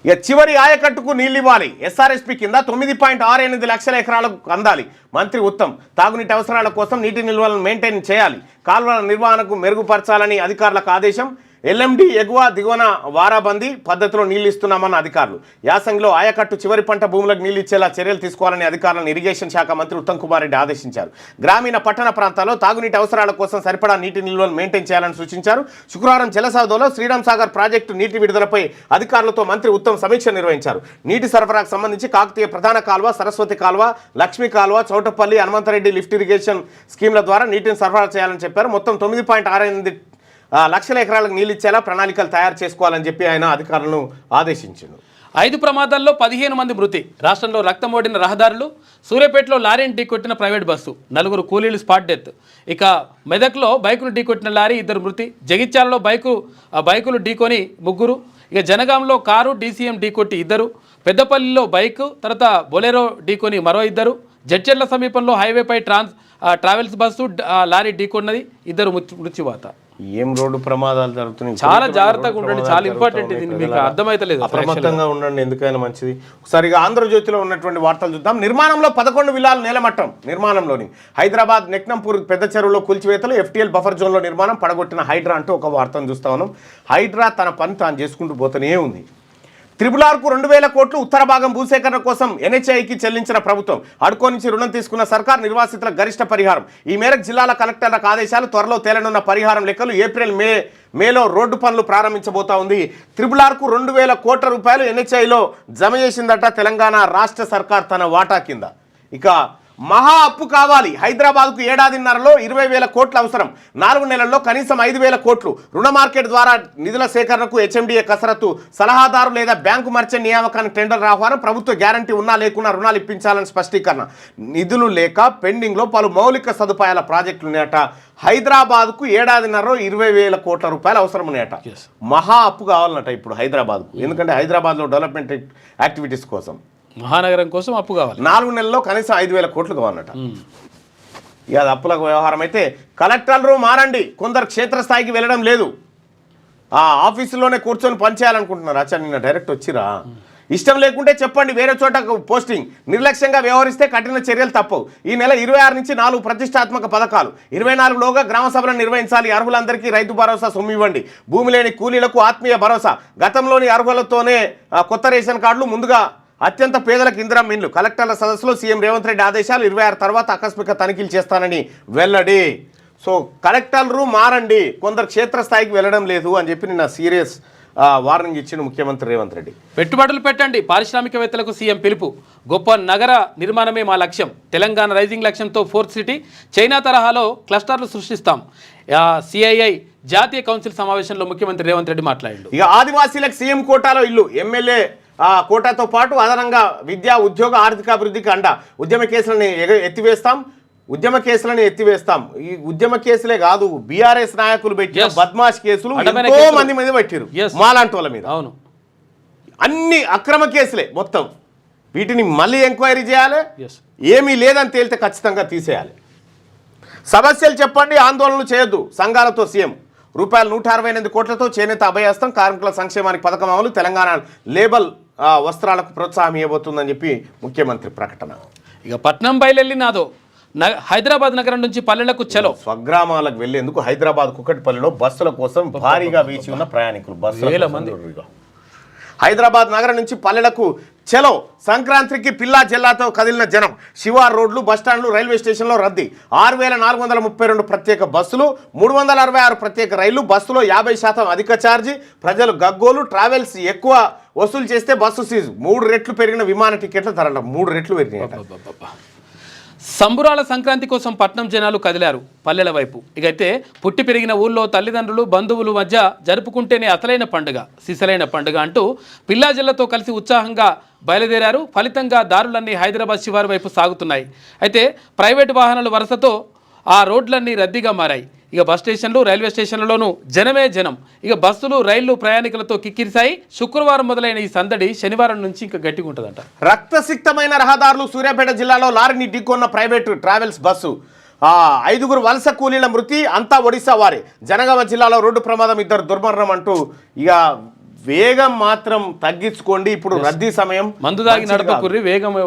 ఇక చివరి ఆయకట్టుకు నీళ్ళు ఇవ్వాలి. ఎస్ఆర్ఎస్పీ కింద 9.68 లక్షల ఎకరాలకు అందాలి. మంత్రి ఉత్తమ్ తాగునీటి అవసరాల కోసం నీటి నిల్వలను మెయింటైన్ చేయాలి. కాల్వల నిర్వహణకు మెరుగుపరచాలని అధికారులకు ఆదేశం. ఎల్ఎండి ఎగువ దిగువన వారాబందీ పద్ధతిలో నీళ్లు ఇస్తున్నామన్న అధికారులు. యాసంగిలో ఆయకట్టు చివరి పంట భూములకు నీళ్లు ఇచ్చేలా చర్యలు తీసుకోవాలని అధికారులను ఇరిగేషన్ శాఖ మంత్రి ఉత్తమ్ కుమార్ రెడ్డి ఆదేశించారు. గ్రామీణ పట్టణ ప్రాంతాల్లో తాగునీటి అవసరాల కోసం సరిపడా నీటి నిల్వలు మెయింటైన్ చేయాలని సూచించారు. శుక్రవారం జలసౌధలో శ్రీరామ్ సాగర్ ప్రాజెక్టు నీటి విడుదలపై అధికారులతో మంత్రి ఉత్తమ్ సమీక్ష నిర్వహించారు. నీటి సరఫరాకు సంబంధించి కాకతీయ ప్రధాన కాల్వ, సరస్వతి కాల్వ, లక్ష్మీ కాల్వ, చౌటపల్లి, హనుమంతరెడ్డి లిఫ్ట్ ఇరిగేషన్ స్కీమ్ల ద్వారా నీటిని సరఫరా చేయాలని చెప్పారు. మొత్తం 9.68 లక్షల ఎకరాలకు నీళ్ళు ఇచ్చేలా ప్రణాళికలు తయారు చేసుకోవాలని చెప్పి ఆయన అధికారులను ఆదేశించారు. 5 ప్రమాదాల్లో 15 మంది మృతి. రాష్ట్రంలో రక్తం ఓడిన రహదారులు. సూర్యాపేటలో లారీని ఢీకొట్టిన ప్రైవేట్ బస్సు, 4 కూలీలు స్పాట్ డెత్. ఇక మెదక్లో బైకును ఢీకొట్టిన లారీ, 2 మృతి. జగిత్యాలలో బైకులు ఢీకొని 3. ఇక జనగాంలో కారు డీసీఎం ఢీకొట్టి 2. పెద్దపల్లిలో బైకు తర్వాత బొలెరో ఢీకొని మరో 2. జడ్చెర్ల సమీపంలో హైవేపై ట్రావెల్స్ బస్సు లారీ ఢీకొన్నది, 2 మృత్యువాత. ఏం రోడ్డు ప్రమాదాలు జరుగుతున్నాయి, చాలా జాగ్రత్తగా ఉండండి, చాలా ఇంపార్టెంట్ ఇది, మీకు అర్థమైతలేదు. అప్రమత్తంగా ఉండండి, ఎందుకైనా మంచిది. ఒకసారి ఆంధ్రజ్యోతిలో ఉన్నటువంటి వార్తలు చూద్దాం. నిర్మాణంలో 11 విల్లాలు నేలమట్టం. నిర్మాణంలోని హైదరాబాద్ నెక్నంపూర్ పెద్ద చెరువులో కూల్చివేతలు, FTL బఫర్ జోన్లో నిర్మాణం, పడగొట్టిన హైడ్రా అంటూ ఒక వార్తను చూస్తా ఉన్నాం. హైడ్రా తన పని తాను చేసుకుంటూ పోతూనే ఉంది. త్రిపులార్కు 2,000 కోట్లు ఉత్తర భాగం భూసేకరణ కోసం NHAIకి చెల్లించిన ప్రభుత్వం. అడ్కో నుంచి రుణం తీసుకున్న సర్కార్ నిర్వాసితుల గరిష్ట పరిహారం. ఈ మేరకు జిల్లాల కలెక్టర్లకు ఆదేశాలు. త్వరలో తేలనున్న పరిహారం లెక్కలు. ఏప్రిల్ మేలో రోడ్డు పనులు ప్రారంభించబోతా ఉంది. త్రిపులార్కు 2,000 కోట్ల రూపాయలు NHAIలో జమ చేసిందట తెలంగాణ రాష్ట్ర సర్కార్ తన వాటా కింద. ఇక మహా అప్పు కావాలి. హైదరాబాద్కు ఏడాదిన్నరలో 20,000 కోట్లు అవసరం. 4 నెలల్లో కనీసం 5,000 కోట్లు. రుణ మార్కెట్ ద్వారా నిధుల సేకరణకు HMDA కసరత్తు. సలహాదారు లేదా బ్యాంకు మర్చెంట్ నియామకానికి టెండర్ ఆహ్వానం. ప్రభుత్వ గ్యారంటీ ఉన్నా లేకున్నా రుణాలు ఇప్పించాలని స్పష్టీకరణ. నిధులు లేక పెండింగ్లో పలు మౌలిక సదుపాయాల ప్రాజెక్టులు ఉన్నాయట. హైదరాబాద్కు ఏడాదిన్నరలో 20,000 కోట్ల రూపాయలు అవసరం ఉన్నాయట. మహా అప్పు కావాలన్నట ఇప్పుడు హైదరాబాద్కు. ఎందుకంటే హైదరాబాద్లో డెవలప్మెంట్ యాక్టివిటీస్ కోసం, మహానగరం కోసం అప్పు కావాలి. 4 నెలల్లో కనీసం 5,000 కోట్లు కావాలన్నట. ఇక అది అప్పులకు వ్యవహారం అయితే కలెక్టర్లు మారండి. కొందరు క్షేత్రస్థాయికి వెళ్ళడం లేదు, ఆ ఆఫీసులోనే కూర్చొని పనిచేయాలనుకుంటున్నారు. అచ్చా నిన్న డైరెక్ట్ వచ్చిరా? ఇష్టం లేకుంటే చెప్పండి, వేరే చోట పోస్టింగ్. నిర్లక్ష్యంగా వ్యవహరిస్తే కఠిన చర్యలు తప్పవు. ఈ నెల 26 నుంచి 4 ప్రతిష్టాత్మక పథకాలు. 24లోగా గ్రామ సభలను నిర్వహించాలి. అర్హులందరికీ రైతు భరోసా సొమ్ము ఇవ్వండి. భూమి లేని కూలీలకు ఆత్మీయ భరోసా. గతంలోని అర్హులతోనే కొత్త రేషన్ కార్డులు. ముందుగా అత్యంత పేదలకు ఇందిరమ్మ ఇండ్లు. కలెక్టర్ల సదస్సులో సీఎం రేవంత్ రెడ్డి ఆదేశాలు. 26 తర్వాత ఆకస్మిక తనిఖీలు చేస్తానని వెల్లడి. సో కలెక్టర్లు మారండి, కొందరు క్షేత్రస్థాయికి వెళ్ళడం లేదు అని చెప్పి నిన్న సీరియస్ వార్నింగ్ ఇచ్చిన ముఖ్యమంత్రి రేవంత్ రెడ్డి. పెట్టుబడులు పెట్టండి, పారిశ్రామికవేత్తలకు సీఎం పిలుపు. గొప్ప నగర నిర్మాణమే మా లక్ష్యం. తెలంగాణ రైజింగ్ లక్ష్యంతో 4th సిటీ చైనా తరహాలో క్లస్టర్లు సృష్టిస్తాం. CII జాతీయ కౌన్సిల్ సమావేశంలో ముఖ్యమంత్రి రేవంత్ రెడ్డి మాట్లాడారు. ఇక ఆదివాసీలకు సీఎం కోటాలో ఇల్లు. ఎమ్మెల్యే కోటాతో పాటు అదనంగా విద్యా ఉద్యోగ ఆర్థికాభివృద్ధికి అండ. ఉద్యమ కేసులను ఎత్తివేస్తాం. ఈ ఉద్యమ కేసులే కాదు, బీఆర్ఎస్ నాయకులు పెట్టిన బద్మాష్ కేసులు ఎంతో మంది మీద పెట్టారు, మాలాంటి వాళ్ళ మీద. అవును, అన్ని అక్రమ కేసులే మొత్తం. వీటిని మళ్ళీ ఎంక్వైరీ చేయాలి. ఏమీ లేదని తేలితే ఖచ్చితంగా తీసేయాలి. సమస్యలు చెప్పండి, ఆందోళనలు చేయొద్దు. సంఘాలతో సీఎం. రూపాయలు 168 కోట్లతో చేనేత అభయహస్తం. కార్మికుల సంక్షేమానికి పథకం అమలు. తెలంగాణ లేబల్ వస్త్రాలకు ప్రోత్సాహం ఇవ్వబోతుందని చెప్పి ముఖ్యమంత్రి ప్రకటన. ఇక పట్నం బయలుదేరినాదో హైదరాబాద్ నగరం నుంచి పల్లెలకు చలో. స్వగ్రామాలకు వెళ్లేందుకు హైదరాబాద్ కుకట్పల్లిలో బస్సుల కోసం భారీగా వేచి ఉన్న ప్రయాణికులు. వేల మంది. హైదరాబాద్ నగరం నుంచి పల్లెలకు చలో. సంక్రాంతికి పిల్లా జిల్లాతో కదిలిన జనం. శివార్ రోడ్లు, బస్టాండ్లు, రైల్వే స్టేషన్లో రద్దీ. 6,432 ప్రత్యేక బస్సులు, 366 ప్రత్యేక రైళ్లు. బస్సులో 50% అధిక ఛార్జీ. ప్రజలు గగ్గోలు. ట్రావెల్స్ ఎక్కువ వసూలు చేస్తే బస్సు సీజు. 3 రెట్లు పెరిగిన విమాన టికెట్ల ధరలు. 3 రెట్లు పెరిగినాయి. సంబురాల సంక్రాంతి కోసం పట్నం జనాలు కదిలారు పల్లెల వైపు. ఇకైతే పుట్టి పెరిగిన ఊళ్ళో తల్లిదండ్రులు, బంధువులు మధ్య జరుపుకుంటేనే అసలైన పండుగ, సిసలైన పండుగ అంటూ పిల్లాజిళ్లతో కలిసి ఉత్సాహంగా బయలుదేరారు. ఫలితంగా దారులన్నీ హైదరాబాద్ శివారు వైపు సాగుతున్నాయి. అయితే ప్రైవేటు వాహనాల వరుసతో ఆ రోడ్లన్నీ రద్దీగా మారాయి. ఇక బస్ స్టేషన్లు, రైల్వే స్టేషన్లలోనూ జనమే జనం. ఇక బస్సులు, రైళ్లు ప్రయాణికులతో కిక్కిరిశాయి. శుక్రవారం మొదలైన ఈ సందడి శనివారం నుంచి ఇంకా గట్టిగా ఉంటుందంట. రక్తసిక్తమైన రహదారులు. సూర్యాపేట జిల్లాలో లారీని ఢీకొన్న ప్రైవేటు ట్రావెల్స్ బస్సు. 5 వలస కూలీల మృతి. అంతా ఒడిశా వారే. జనగామ జిల్లాలో రోడ్డు ప్రమాదం, 2 దుర్మరణం అంటూ ఇక వేగం మాత్రం తగ్గించుకోండి. ఇప్పుడు రద్దీ సమయం. మందు దాగి నడపకుర్రి,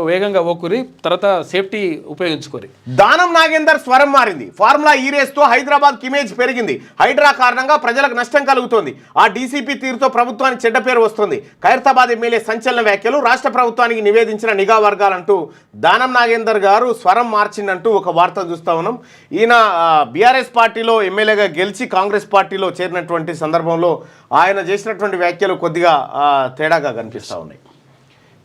వేగంగా ఓకుర్రి, తర్వాత సేఫ్టీ ఉపయోగించుకోరి. దానం నాగేందర్ స్వరం మారింది. ఫార్ములా ఈ రేస్తో హైదరాబాద్ ఇమేజ్ పెరిగింది. హైడ్రా కారణంగా ప్రజలకు నష్టం కలుగుతోంది. ఆ డీసీపీ తీరుతో ప్రభుత్వానికి చెడ్డ పేరు వస్తుంది. ఖైరతాబాద్ ఎమ్మెల్యే సంచలన వ్యాఖ్యలు. రాష్ట్ర ప్రభుత్వానికి నివేదించిన నిఘా వర్గాలంటూ దానం నాగేందర్ గారు స్వరం మార్చిందంటూ ఒక వార్త చూస్తా ఉన్నాం. ఈయన బీఆర్ఎస్ పార్టీలో ఎమ్మెల్యేగా గెలిచి కాంగ్రెస్ పార్టీలో చేరినటువంటి సందర్భంలో ఆయన చేసినటువంటి వ్యాఖ్యలు కొద్దిగా తేడాగా కనిపిస్తూ ఉన్నాయి.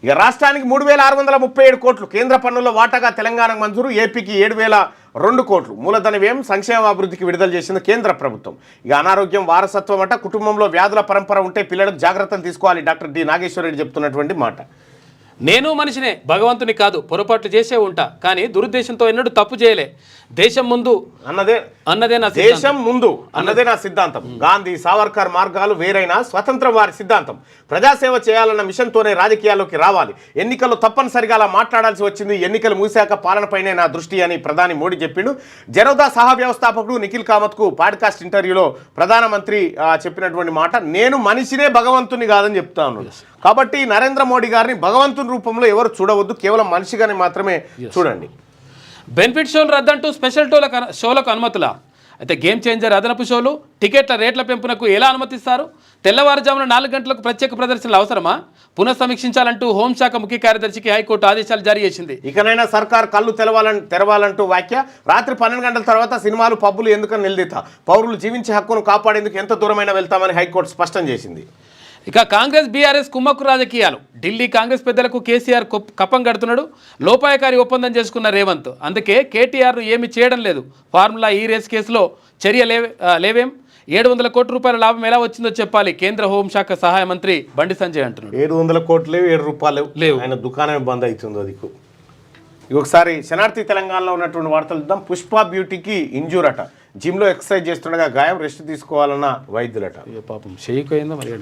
ఇక రాష్ట్రానికి 3,637 కోట్లు కేంద్ర పన్నుల వాటాగా తెలంగాణకు మంజూరు. ఏపీకి 7,002 కోట్లు మూలధన వ్యయం సంక్షేమ అభివృద్ధికి విడుదల చేసింది కేంద్ర ప్రభుత్వం. ఇక అనారోగ్యం వారసత్వం అట. కుటుంబంలో వ్యాధుల పరంపర ఉంటే పిల్లలకు జాగ్రత్తలు తీసుకోవాలి. డాక్టర్ డి నాగేశ్వర రెడ్డి చెప్తున్నటువంటి మాట. నేను మనిషినే, భగవంతుని కాదు, పొరపాట్లు చేసే ఉంటా, కానీ దురుద్దేశంతో ఎన్నడూ తప్పు చేయలే. దేశం ముందు అన్నదే నా సిద్ధాంతం. దేశం ముందు అన్నదే నా సిద్ధాంతం. గాంధీ సావర్కర్ మార్గాలు వేరైనా స్వతంత్రం వారి సిద్ధాంతం. ప్రజాసేవ చేయాలన్న మిషన్తోనే రాజకీయాల్లోకి రావాలి. ఎన్నికల్లో తప్పనిసరిగా అలా మాట్లాడాల్సి వచ్చింది. ఎన్నికలు ముగిశాక పాలనపైనే నా దృష్టి అని ప్రధాని మోడీ చెప్పిండు. జనోదా సహా వ్యవస్థాపకుడు నిఖిల్ కామత్కు పాడ్కాస్ట్ ఇంటర్వ్యూలో ప్రధానమంత్రి చెప్పినటువంటి మాట, నేను మనిషినే భగవంతుని కాదని చెప్తాను. కాబట్టి నరేంద్ర మోడీ గారిని భగవంతుని రూపంలో ఎవరు చూడవద్దు, కేవలం మనిషిగానే మాత్రమే చూడండి. బెనిఫిట్ షోలు రద్దంటూ స్పెషల్ షోలకు అనుమతులా? అయితే గేమ్ చేంజర్ అదనపు షోలు, టికెట్ల రేట్ల పెంపునకు ఎలా అనుమతిస్తారు? తెల్లవారుజామున 4 గంటలకు ప్రత్యేక ప్రదర్శనలు అవసరమా? పునఃసమీక్షించాలంటూ హోంశాఖ ముఖ్య కార్యదర్శికి హైకోర్టు ఆదేశాలు జారీ చేసింది. ఇకనైనా సర్కార్ కళ్ళు తెరవాలంటూ వ్యాఖ్య. రాత్రి 12 గంటల తర్వాత సినిమాలు, పబ్బులు ఎందుకని నిలదీత? పౌరులు జీవించే హక్కును కాపాడేందుకు ఎంత దూరమైనా వెళ్తామని హైకోర్టు స్పష్టం చేసింది. ఇక కాంగ్రెస్ బీఆర్ఎస్ కుమ్మక్కు రాజకీయాలు. ఢిల్లీ కాంగ్రెస్ పెద్దలకు కేసీఆర్ కప్పం కడుతున్నాడు. లోపాయకారి ఒప్పందం చేసుకున్న రేవంత్, అందుకే కేటీఆర్ను ఏమీ చేయడం లేదు. ఫార్ములా ఈ రేస్ కేసులో చర్య లేవేం? 700 కోట్ల రూపాయల లాభం ఎలా వచ్చిందో చెప్పాలి. కేంద్ర హోంశాఖ సహాయ మంత్రి బండి సంజయ్ అంటున్నాడు. 700 కోట్లు 7 రూపాయలు లేవు, ఆయన దుకాణం బంద్ అవుతుందో దిక్కు. ఒకసారి శనార్థి తెలంగాణలో ఉన్నటువంటి వార్తలు చూద్దాం. పుష్ప బ్యూటీకి ఇంజూర్ అట. జిమ్లో ఎక్సర్సైజ్ చేస్తుండగా గాయం, రెస్ట్ తీసుకోవాలన్న వైద్యులట. పాపం షేయిపోయిందో మరి.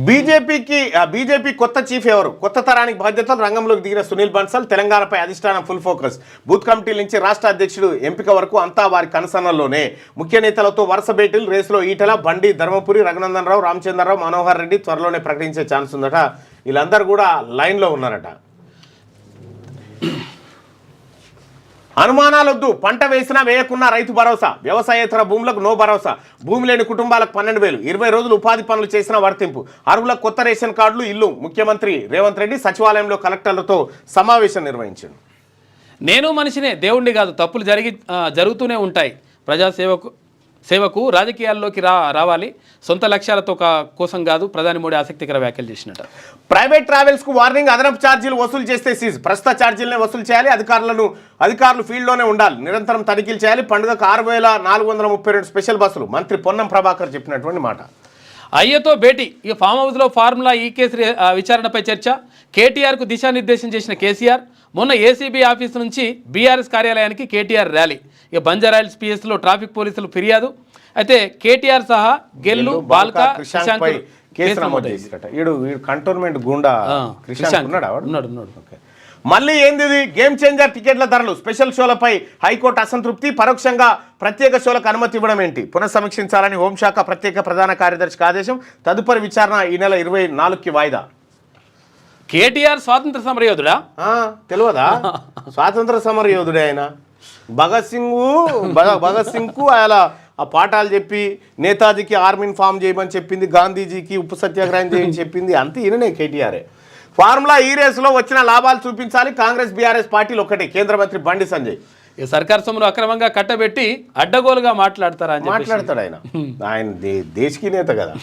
బీజేపీ కొత్త చీఫ్ ఎవరు? కొత్త తరానికి బాధ్యతలు రంగంలోకి దిగిన సునీల్ బన్సల్. తెలంగాణపై అధిష్టానం ఫుల్ ఫోకస్. బూత్ కమిటీల నుంచి రాష్ట్ర అధ్యక్షుడు ఎంపిక వరకు అంతా వారి కనసన్నల్లోనే. ముఖ్య నేతలతో వరుస భేటీలు. రేసులో ఈటల, బండి, ధర్మపురి, రఘునందన్ రావు, రామచంద్రరావు, మనోహర్ రెడ్డి త్వరలోనే ప్రకటించే ఛాన్స్ ఉందట. వీళ్ళందరూ కూడా లైన్లో ఉన్నారట. అనుమానాలొద్దు, పంట వేసినా వేయకున్నా రైతు భరోసా. వ్యవసాయేతర భూములకు నో భరోసా. భూమి లేని కుటుంబాలకు 12,000. 20 రోజులు ఉపాధి పనులు చేసిన వర్తింపు. అర్హులకు కొత్త రేషన్ కార్డులు, ఇల్లు. ముఖ్యమంత్రి రేవంత్ రెడ్డి సచివాలయంలో కలెక్టర్లతో సమావేశం నిర్వహించారు. నేను మనిషినే, దేవుణ్ణి కాదు, తప్పులు జరుగుతూనే ఉంటాయి. సేవకు రాజకీయాల్లోకి రావాలి, సొంత లక్ష్యాలతో కోసం కాదు. ప్రధాని మోడీ ఆసక్తికర వ్యాఖ్యలు చేసినట్టు. ప్రైవేట్ ట్రావెల్స్ కు వార్నింగ్. అదనపు ఛార్జీలు వసూలు చేస్తే సీజ్. ప్రస్తుత ఛార్జీలనే వసూలు చేయాలి. అధికారులు ఫీల్డ్లోనే ఉండాలి. నిరంతరం తనిఖీలు చేయాలి. పండుగకు 6,432 స్పెషల్ బస్సులు. మంత్రి పొన్నం ప్రభాకర్ చెప్పినటువంటి మాట. అయ్యతో భేటీ. ఇక ఫామ్ హౌస్లో ఫార్ములా ఈ కేసు విచారణపై చర్చ. కేటీఆర్కు దిశానిర్దేశం చేసిన కేసీఆర్. మొన్న ఏసీబీ ఆఫీసు నుంచి బీఆర్ఎస్ కార్యాలయానికి కేటీఆర్ ర్యాలీ. ఇక బంజారాయిల్స్ పిఎస్లో ట్రాఫిక్ పోలీసులు ఫిర్యాదు. అయితే కేటీఆర్ సహా గెల్లు, బాల్కా, క్రిషాంక్ కేసు నమోదు చేసిరట. వీడు కంటోన్మెంట్ గుండా ఉన్నాడు. మళ్ళీ ఏంది గేమ్ చేంజర్? టికెట్ల ధరలు. స్పెషల్ షోలపై హైకోర్టు అసంతృప్తి. పరోక్షంగా ప్రత్యేక షోలకు అనుమతి ఇవ్వడం ఏంటి? పునఃసమీక్షించాలని హోంశాఖ ప్రత్యేక ప్రధాన కార్యదర్శికి ఆదేశం. తదుపరి విచారణ ఈ నెల 24కి వాయిదా. కేటీఆర్ స్వాతంత్ర సమరయోధుడా? తెలియదా? స్వాతంత్ర సమరయోధుడే ఆయన. భగత్ సింగ్కు ఆయన ఆ పాఠాలు చెప్పి, నేతాజీకి ఆర్మీని ఫామ్ చేయమని చెప్పింది, గాంధీజీకి ఉప్పు సత్యాగ్రహం చేయమని చెప్పింది. అంతే ఈయననే కేటీఆరే. ఫార్ములా ఈ రేసులో వచ్చిన లాభాలు చూపించాలి. కాంగ్రెస్ బీఆర్ఎస్ పార్టీలు ఒక్కటే. కేంద్ర మంత్రి బండి సంజయ్. సర్కార్ సొమ్మును అక్రమంగా కట్టబెట్టి అడ్డగోలుగా మాట్లాడతాడు ఆయన దేశకి నేత కదా.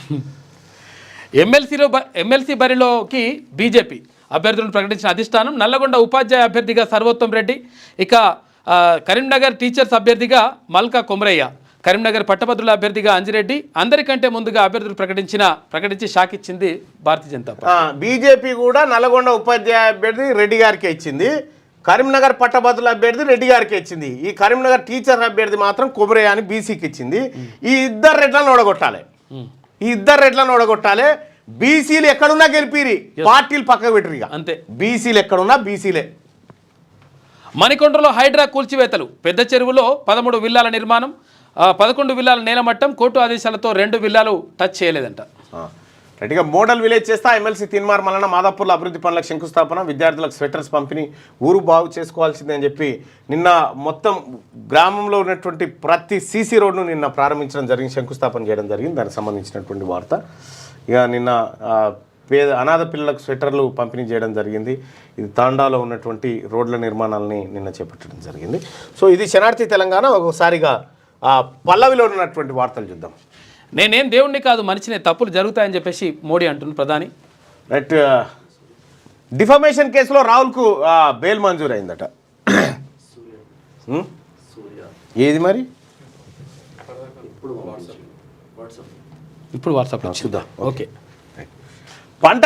ఎమ్మెల్సీ బరిలోకి బీజేపీ అభ్యర్థులను ప్రకటించిన అధిష్టానం. నల్లగొండ ఉపాధ్యాయ అభ్యర్థిగా సర్వోత్తం రెడ్డి. ఇక కరీంనగర్ టీచర్స్ అభ్యర్థిగా మల్కా కొమరయ్య. కరీంనగర్ పట్టభద్రుల అభ్యర్థిగా అంజిరెడ్డి. అందరికంటే ముందుగా అభ్యర్థులు ప్రకటించి షాక్ ఇచ్చింది భారతీయ జనతా పార్టీ. బీజేపీ కూడా నల్లగొండ ఉపాధ్యాయ అభ్యర్థి రెడ్డి గారికి ఇచ్చింది. కరీంనగర్ పట్టభద్రుల అభ్యర్థి రెడ్డి గారికి ఇచ్చింది. ఈ కరీంనగర్ టీచర్ అభ్యర్థి మాత్రం కొమరయ్య అని బీసీకి ఇచ్చింది. ఈ ఇద్దరు రెడ్లను ఓడగొట్టాలి. బీసీలు ఎక్కడున్నా గెలిపిరి, పార్టీలు పక్కకు పెట్టిరు. అంతే. బీసీలు ఎక్కడున్నా బీసీలే. మణికొండలో హైడ్రా కూల్చివేతలు. పెద్ద చెరువులో 13 విల్లాల నిర్మాణం, 11 విల్లాల నేలమట్టం. కోర్టు ఆదేశాలతో 2 విల్లాలు టచ్ చేయలేదంట. రైట్గా మోడల్ విలేజ్ చేస్తా. ఎమ్మెల్సీ తీన్మార్ మల్లన్న మాదాపూర్లో అభివృద్ధి పనులకు శంకుస్థాపన. విద్యార్థులకు స్వెటర్స్ పంపిణీ. ఊరు బాగు చేసుకోవాల్సిందే అని చెప్పి నిన్న మొత్తం గ్రామంలో ఉన్నటువంటి ప్రతి సీసీ రోడ్ను నిన్న ప్రారంభించడం జరిగింది, శంకుస్థాపన చేయడం జరిగింది. దానికి సంబంధించినటువంటి వార్త. ఇక నిన్న అనాథ పిల్లలకు స్వెటర్లు పంపిణీ చేయడం జరిగింది. ఇది తాండాలో ఉన్నటువంటి రోడ్ల నిర్మాణాలని నిన్న చేపట్టడం జరిగింది. సో ఇది శనార్థి తెలంగాణ. ఒకసారిగా పల్లవిలో ఉన్నటువంటి వార్తలు చూద్దాం. నేనేం దేవుణ్ణి కాదు, మనిషినే, తప్పులు జరుగుతాయని చెప్పేసి మోడీ అంటున్నారు ప్రధాని. రైట్. డిఫమేషన్ కేసులో రాహుల్కు బెయిల్ మంజూరు అయిందట. ఏది మరి? ఇప్పుడు వాట్సాప్లో చూద్దాం. ఓకే. పంట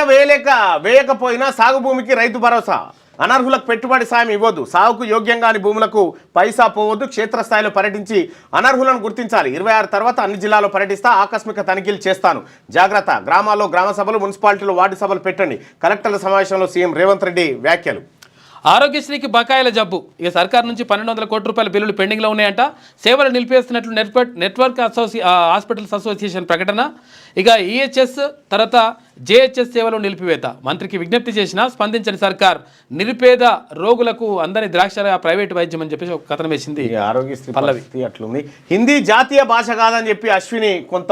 వేయకపోయినా సాగు భూమికి రైతు భరోసా. అనర్హులకు పెట్టుబడి సాయం ఇవ్వద్దు, సాగుకు యోగ్యంగాని భూములకు పైసా పోవద్దు, క్షేత్రస్థాయిలో పర్యటించి అనర్హులను గుర్తించాలి. 26 తర్వాత అన్ని జిల్లాల్లో పర్యటిస్తా, ఆకస్మిక తనిఖీలు చేస్తాను, జాగ్రత్త. గ్రామాల్లో గ్రామ సభలు, మున్సిపాలిటీలో వార్డు సభలు పెట్టండి. కలెక్టర్ల సమావేశంలో సీఎం రేవంత్ రెడ్డి వ్యాఖ్యలు. ఆరోగ్యశ్రీకి బకాయిల జబ్బు. ఇక సర్కార్ నుంచి 1200 కోట్ల రూపాయల బిల్లులు పెండింగ్లో ఉన్నాయంట. సేవలు నిలిపేస్తున్నట్లు నెట్వర్క్ హాస్పిటల్స్ అసోసియేషన్ ప్రకటన. ఇక ఈహెచ్ఎస్ తర్వాత జేహెచ్ఎస్ సేవలు నిలిపివేత. మంత్రికి విజ్ఞప్తి చేసినా స్పందించని సర్కార్. నిరుపేద రోగులకు అందని ద్రాక్ష ప్రైవేట్ వైద్యం అని చెప్పేసి ఒక కథనం వేసింది ఆరోగ్యశ్రీ పల్లవి. అట్లుంది. హిందీ జాతీయ భాష కాదని చెప్పి అశ్విని కొంత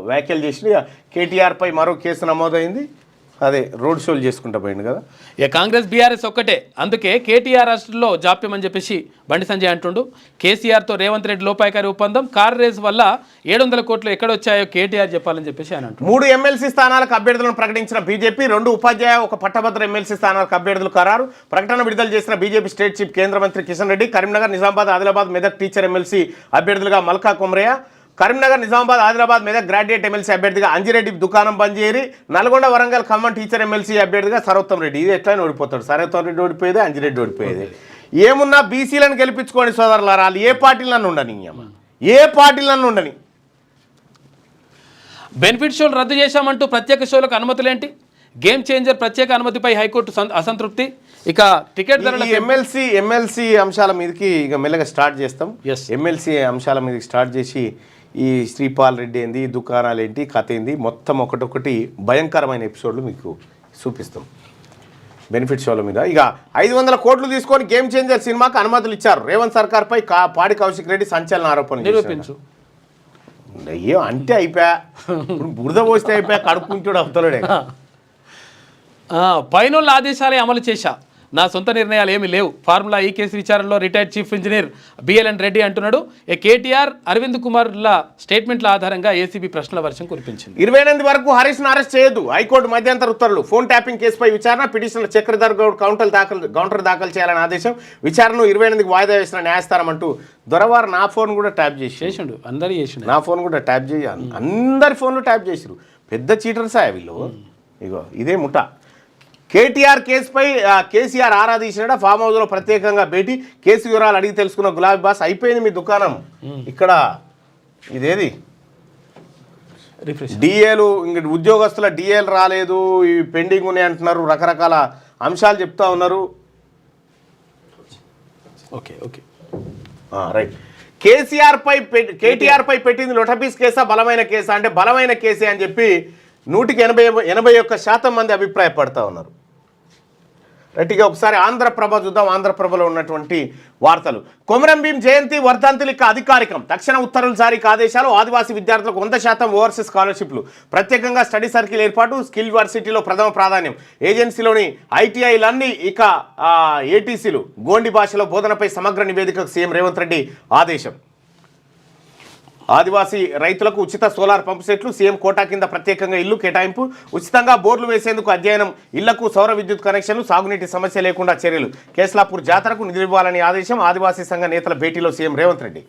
వ్యాఖ్యలు చేసి కేటీఆర్ పై మరో కేసు నమోదైంది. అదే రోడ్ షోలు చేసుకుంటా పోయింది కదా. ఇక కాంగ్రెస్ బీఆర్ఎస్ ఒక్కటే, అందుకే కేటీఆర్ రాష్ట్రంలో జాప్యం అని చెప్పేసి బండి సంజయ్ అంటుండు. కేసీఆర్తో రేవంత్ రెడ్డి లోపాయకారి ఒప్పందం, కారు రేసు వల్ల 700 కోట్లు ఎక్కడొచ్చాయో కేటీఆర్ చెప్పాలని చెప్పేసి ఆయన అంటారు. 3 ఎమ్మెల్సీ స్థానాలకు అభ్యర్థులను ప్రకటించిన బీజేపీ. 2 ఉపాధ్యాయ, 1 పట్టభద్ర ఎమ్మెల్సీ స్థానాలకు అభ్యర్థులు ఖరారు. ప్రకటన విడుదల చేసిన బీజేపీ స్టేట్ చీఫ్ కేంద్ర మంత్రి కిషన్ రెడ్డి. కరీంనగర్, నిజామాబాద్, ఆదిలాబాద్, మెదక్ టీచర్ ఎమ్మెల్సీ అభ్యర్థులుగా మల్కా కొమరయ్య. కరీంనగర్, నిజామాబాద్, ఆదిలాబాద్, మెదక్ గ్రాడ్యుయేట్ ఎమ్మెల్సీ అభ్యర్థిగా అంజిరెడ్డి దుకాణం బంజేరి. నల్గొండ, వరంగల్, ఖమ్మం టీచర్ ఎమ్మెల్సీ అభ్యర్థిగా సరోత్తం రెడ్డి. ఇది ఎట్లయినా ఓడిపోతాడు. సరోత్తం రెడ్డి ఓడిపోయేది, అంజిరెడ్డి ఓడిపోయేది. ఏమున్నా బీసీలను గెలిపించుకోండి సోదరులారా. వాళ్ళు ఏ పార్టీలను ఉండని, ఏ పార్టీలను ఉండని. బెనిఫిట్ షోలు రద్దు చేశామంటూ ప్రత్యేక షోలకు అనుమతులేంటి? గేమ్ చేంజర్ ప్రత్యేక అనుమతిపై హైకోర్టు అసంతృప్తి. ఇక టికెట్ ధరల ఎమ్మెల్సీ అంశాల మీదకి ఇక మెల్లగా స్టార్ట్ చేస్తాం. ఎమ్మెల్సీ అంశాల మీదకి స్టార్ట్ చేసి ఈ శ్రీపాల్ రెడ్డి ఏంది, దుకాణాలు ఏంటి, కథ ఏంది, మొత్తం ఒకటొకటి భయంకరమైన ఎపిసోడ్లు మీకు చూపిస్తాం బెనిఫిట్ షోల మీద. ఇక 500 కోట్లు తీసుకొని గేమ్ చేంజర్ సినిమాకి అనుమతులు ఇచ్చారు. రేవంత్ సర్కార్పై పాడి కౌశిక్ రెడ్డి సంచలన ఆరోపణలు నిరూపించు. అయ్యో అంటే అయిపోయా, ఇప్పుడు బురద పోస్తే అయిపోయా, కడుక్కుంటాడు అవుతాడే. పైనోళ్ళ ఆదేశాలే అమలు చేశా, నా సొంత నిర్ణయాలు ఏమీ లేవు. ఫార్ములా ఈ కేసు విచారణలో retired chief engineer BLN Reddy అంటున్నాడు. కేటీఆర్, అరవింద్ కుమార్ల స్టేట్మెంట్ల ఆధారంగా ఏసీబీ ప్రశ్నల వర్షం కురిపించింది. 28 వరకు హరీష్ను అరెస్ట్ చేయొద్దు, హైకోర్టు మధ్యంతర ఉత్తర్వులు. ఫోన్ ట్యాపింగ్ కేసుపై విచారణ, పిటిషన్ల చక్రధర్ గౌడ్ కౌంటర్ దాఖలు చేయాలని ఆదేశం. విచారణను 28కి వాయిదా వేసిన న్యాయస్థానం అంటూ దొరవారు నా ఫోన్ కూడా ట్యాప్ చేసిండు. అందరూ చేసిండు. నా ఫోన్ కూడా ట్యాప్ చేసి అందరి ఫోన్లు ట్యాప్ చేసిరు. పెద్ద చీటర్సా వీళ్ళు. ఇగో ఇదే ముఠా. కేటీఆర్ కేసుపై కేసీఆర్ ఆరాధించిన ఫామ్ హౌస్లో ప్రత్యేకంగా భేటీ. కేసు వివరాలు అడిగి తెలుసుకున్న గులాబీ బాస్. అయిపోయింది మీ దుకాణం. ఇక్కడ ఇదేది డిఏలు, ఇంక ఉద్యోగస్తుల డిఏలు రాలేదు, ఇవి పెండింగ్ ఉన్నాయి అంటున్నారు, రకరకాల అంశాలు చెప్తా ఉన్నారు. Okay right. కేటీఆర్ పై పెట్టింది లొటపీస్ కేసా, బలమైన కేసా అంటే బలమైన కేసే అని చెప్పి 100కి 81% మంది అభిప్రాయపడతా ఉన్నారు. రైట్గా ఒకసారి ఆంధ్రప్రభ చూద్దాం. ఆంధ్రప్రభలో ఉన్నటువంటి వార్తలు. కొమరం భీం జయంతి వర్ధంతులు ఇక అధికారికం. తక్షణ ఉత్తర్వులు జారీకి ఆదేశాలు. ఆదివాసీ విద్యార్థులకు 100% ఓవర్సీస్ స్కాలర్షిప్లు. ప్రత్యేకంగా స్టడీ సర్కిల్ ఏర్పాటు. స్కిల్ యూనివర్సిటీలో ప్రథమ ప్రాధాన్యం. ఏజెన్సీలోని ఐటీఐలన్నీ ఇక ఏటీసీలు. గోండి భాషలో బోధనపై సమగ్ర నివేదికకు సీఎం రేవంత్ రెడ్డి ఆదేశం. ఆదివాసీ రైతులకు ఉచిత సోలార్ పంపు సెట్లు. సీఎం కోటా కింద ప్రత్యేకంగా ఇల్లు కేటాయింపు. ఉచితంగా బోర్లు వేసేందుకు అధ్యయనం. ఇళ్లకు సౌర విద్యుత్ కనెక్షన్లు. సాగునీటి సమస్య లేకుండా చర్యలు. కేస్లాపూర్ జాతరకు నిధులు ఇవ్వాలని ఆదేశం. ఆదివాసీ సంఘ నేతల భేటీలో సీఎం రేవంత్ రెడ్డి.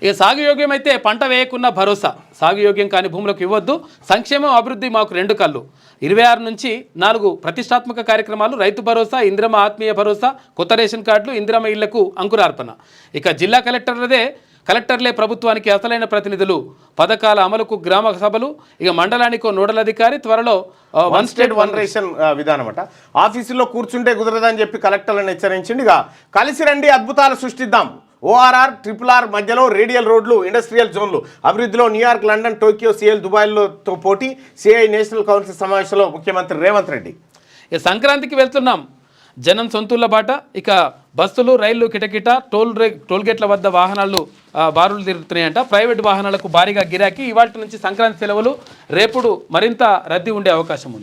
ఇక సాగుయోగ్యం అయితే పంట వేయకున్న భరోసా. సాగుయోగ్యం కాని భూములకు ఇవ్వద్దు. సంక్షేమం, అభివృద్ధి మాకు 2 కళ్ళు. 26 నుంచి 4 ప్రతిష్టాత్మక కార్యక్రమాలు. రైతు భరోసా, ఇందిరమ ఆత్మీయ భరోసా, కొత్త రేషన్ కార్డులు, ఇందిరమ ఇళ్లకు అంకురార్పణ. ఇక జిల్లా కలెక్టర్లే ప్రభుత్వానికి అసలైన ప్రతినిధులు. పథకాల అమలుకు గ్రామ సభలు. ఇక మండలానికి నోడల్ అధికారి. త్వరలో 1 స్టేట్ 1 రేషన్ విధానం అట. ఆఫీసుల్లో కూర్చుంటే కుదరదని చెప్పి కలెక్టర్లను హెచ్చరించింది. ఇక కలిసి రండి, అద్భుతాలు సృష్టిద్దాం. ORR, RRR మధ్యలో రేడియల్ రోడ్లు, ఇండస్ట్రియల్ జోన్లు. అభివృద్ధిలో న్యూయార్క్, లండన్, టోక్యో, సిఎల్, దుబాయ్లతో పోటీ. సిఐ నేషనల్ కౌన్సిల్ సమావేశంలో ముఖ్యమంత్రి రేవంత్ రెడ్డి. ఇక సంక్రాంతికి వెళ్తున్నాం, జనం సొంతూళ్ళ బాట. ఇక బస్సులు, రైళ్లు కిటకిట. టోల్గేట్ల వద్ద వాహనాలు బారులు తిరుగుతున్నాయంట. ప్రైవేట్ వాహనాలకు భారీగా గిరాకీ. ఇవాళ నుంచి సంక్రాంతి సెలవులు. రేపుడు మరింత రద్దీ ఉండే అవకాశం ఉంది.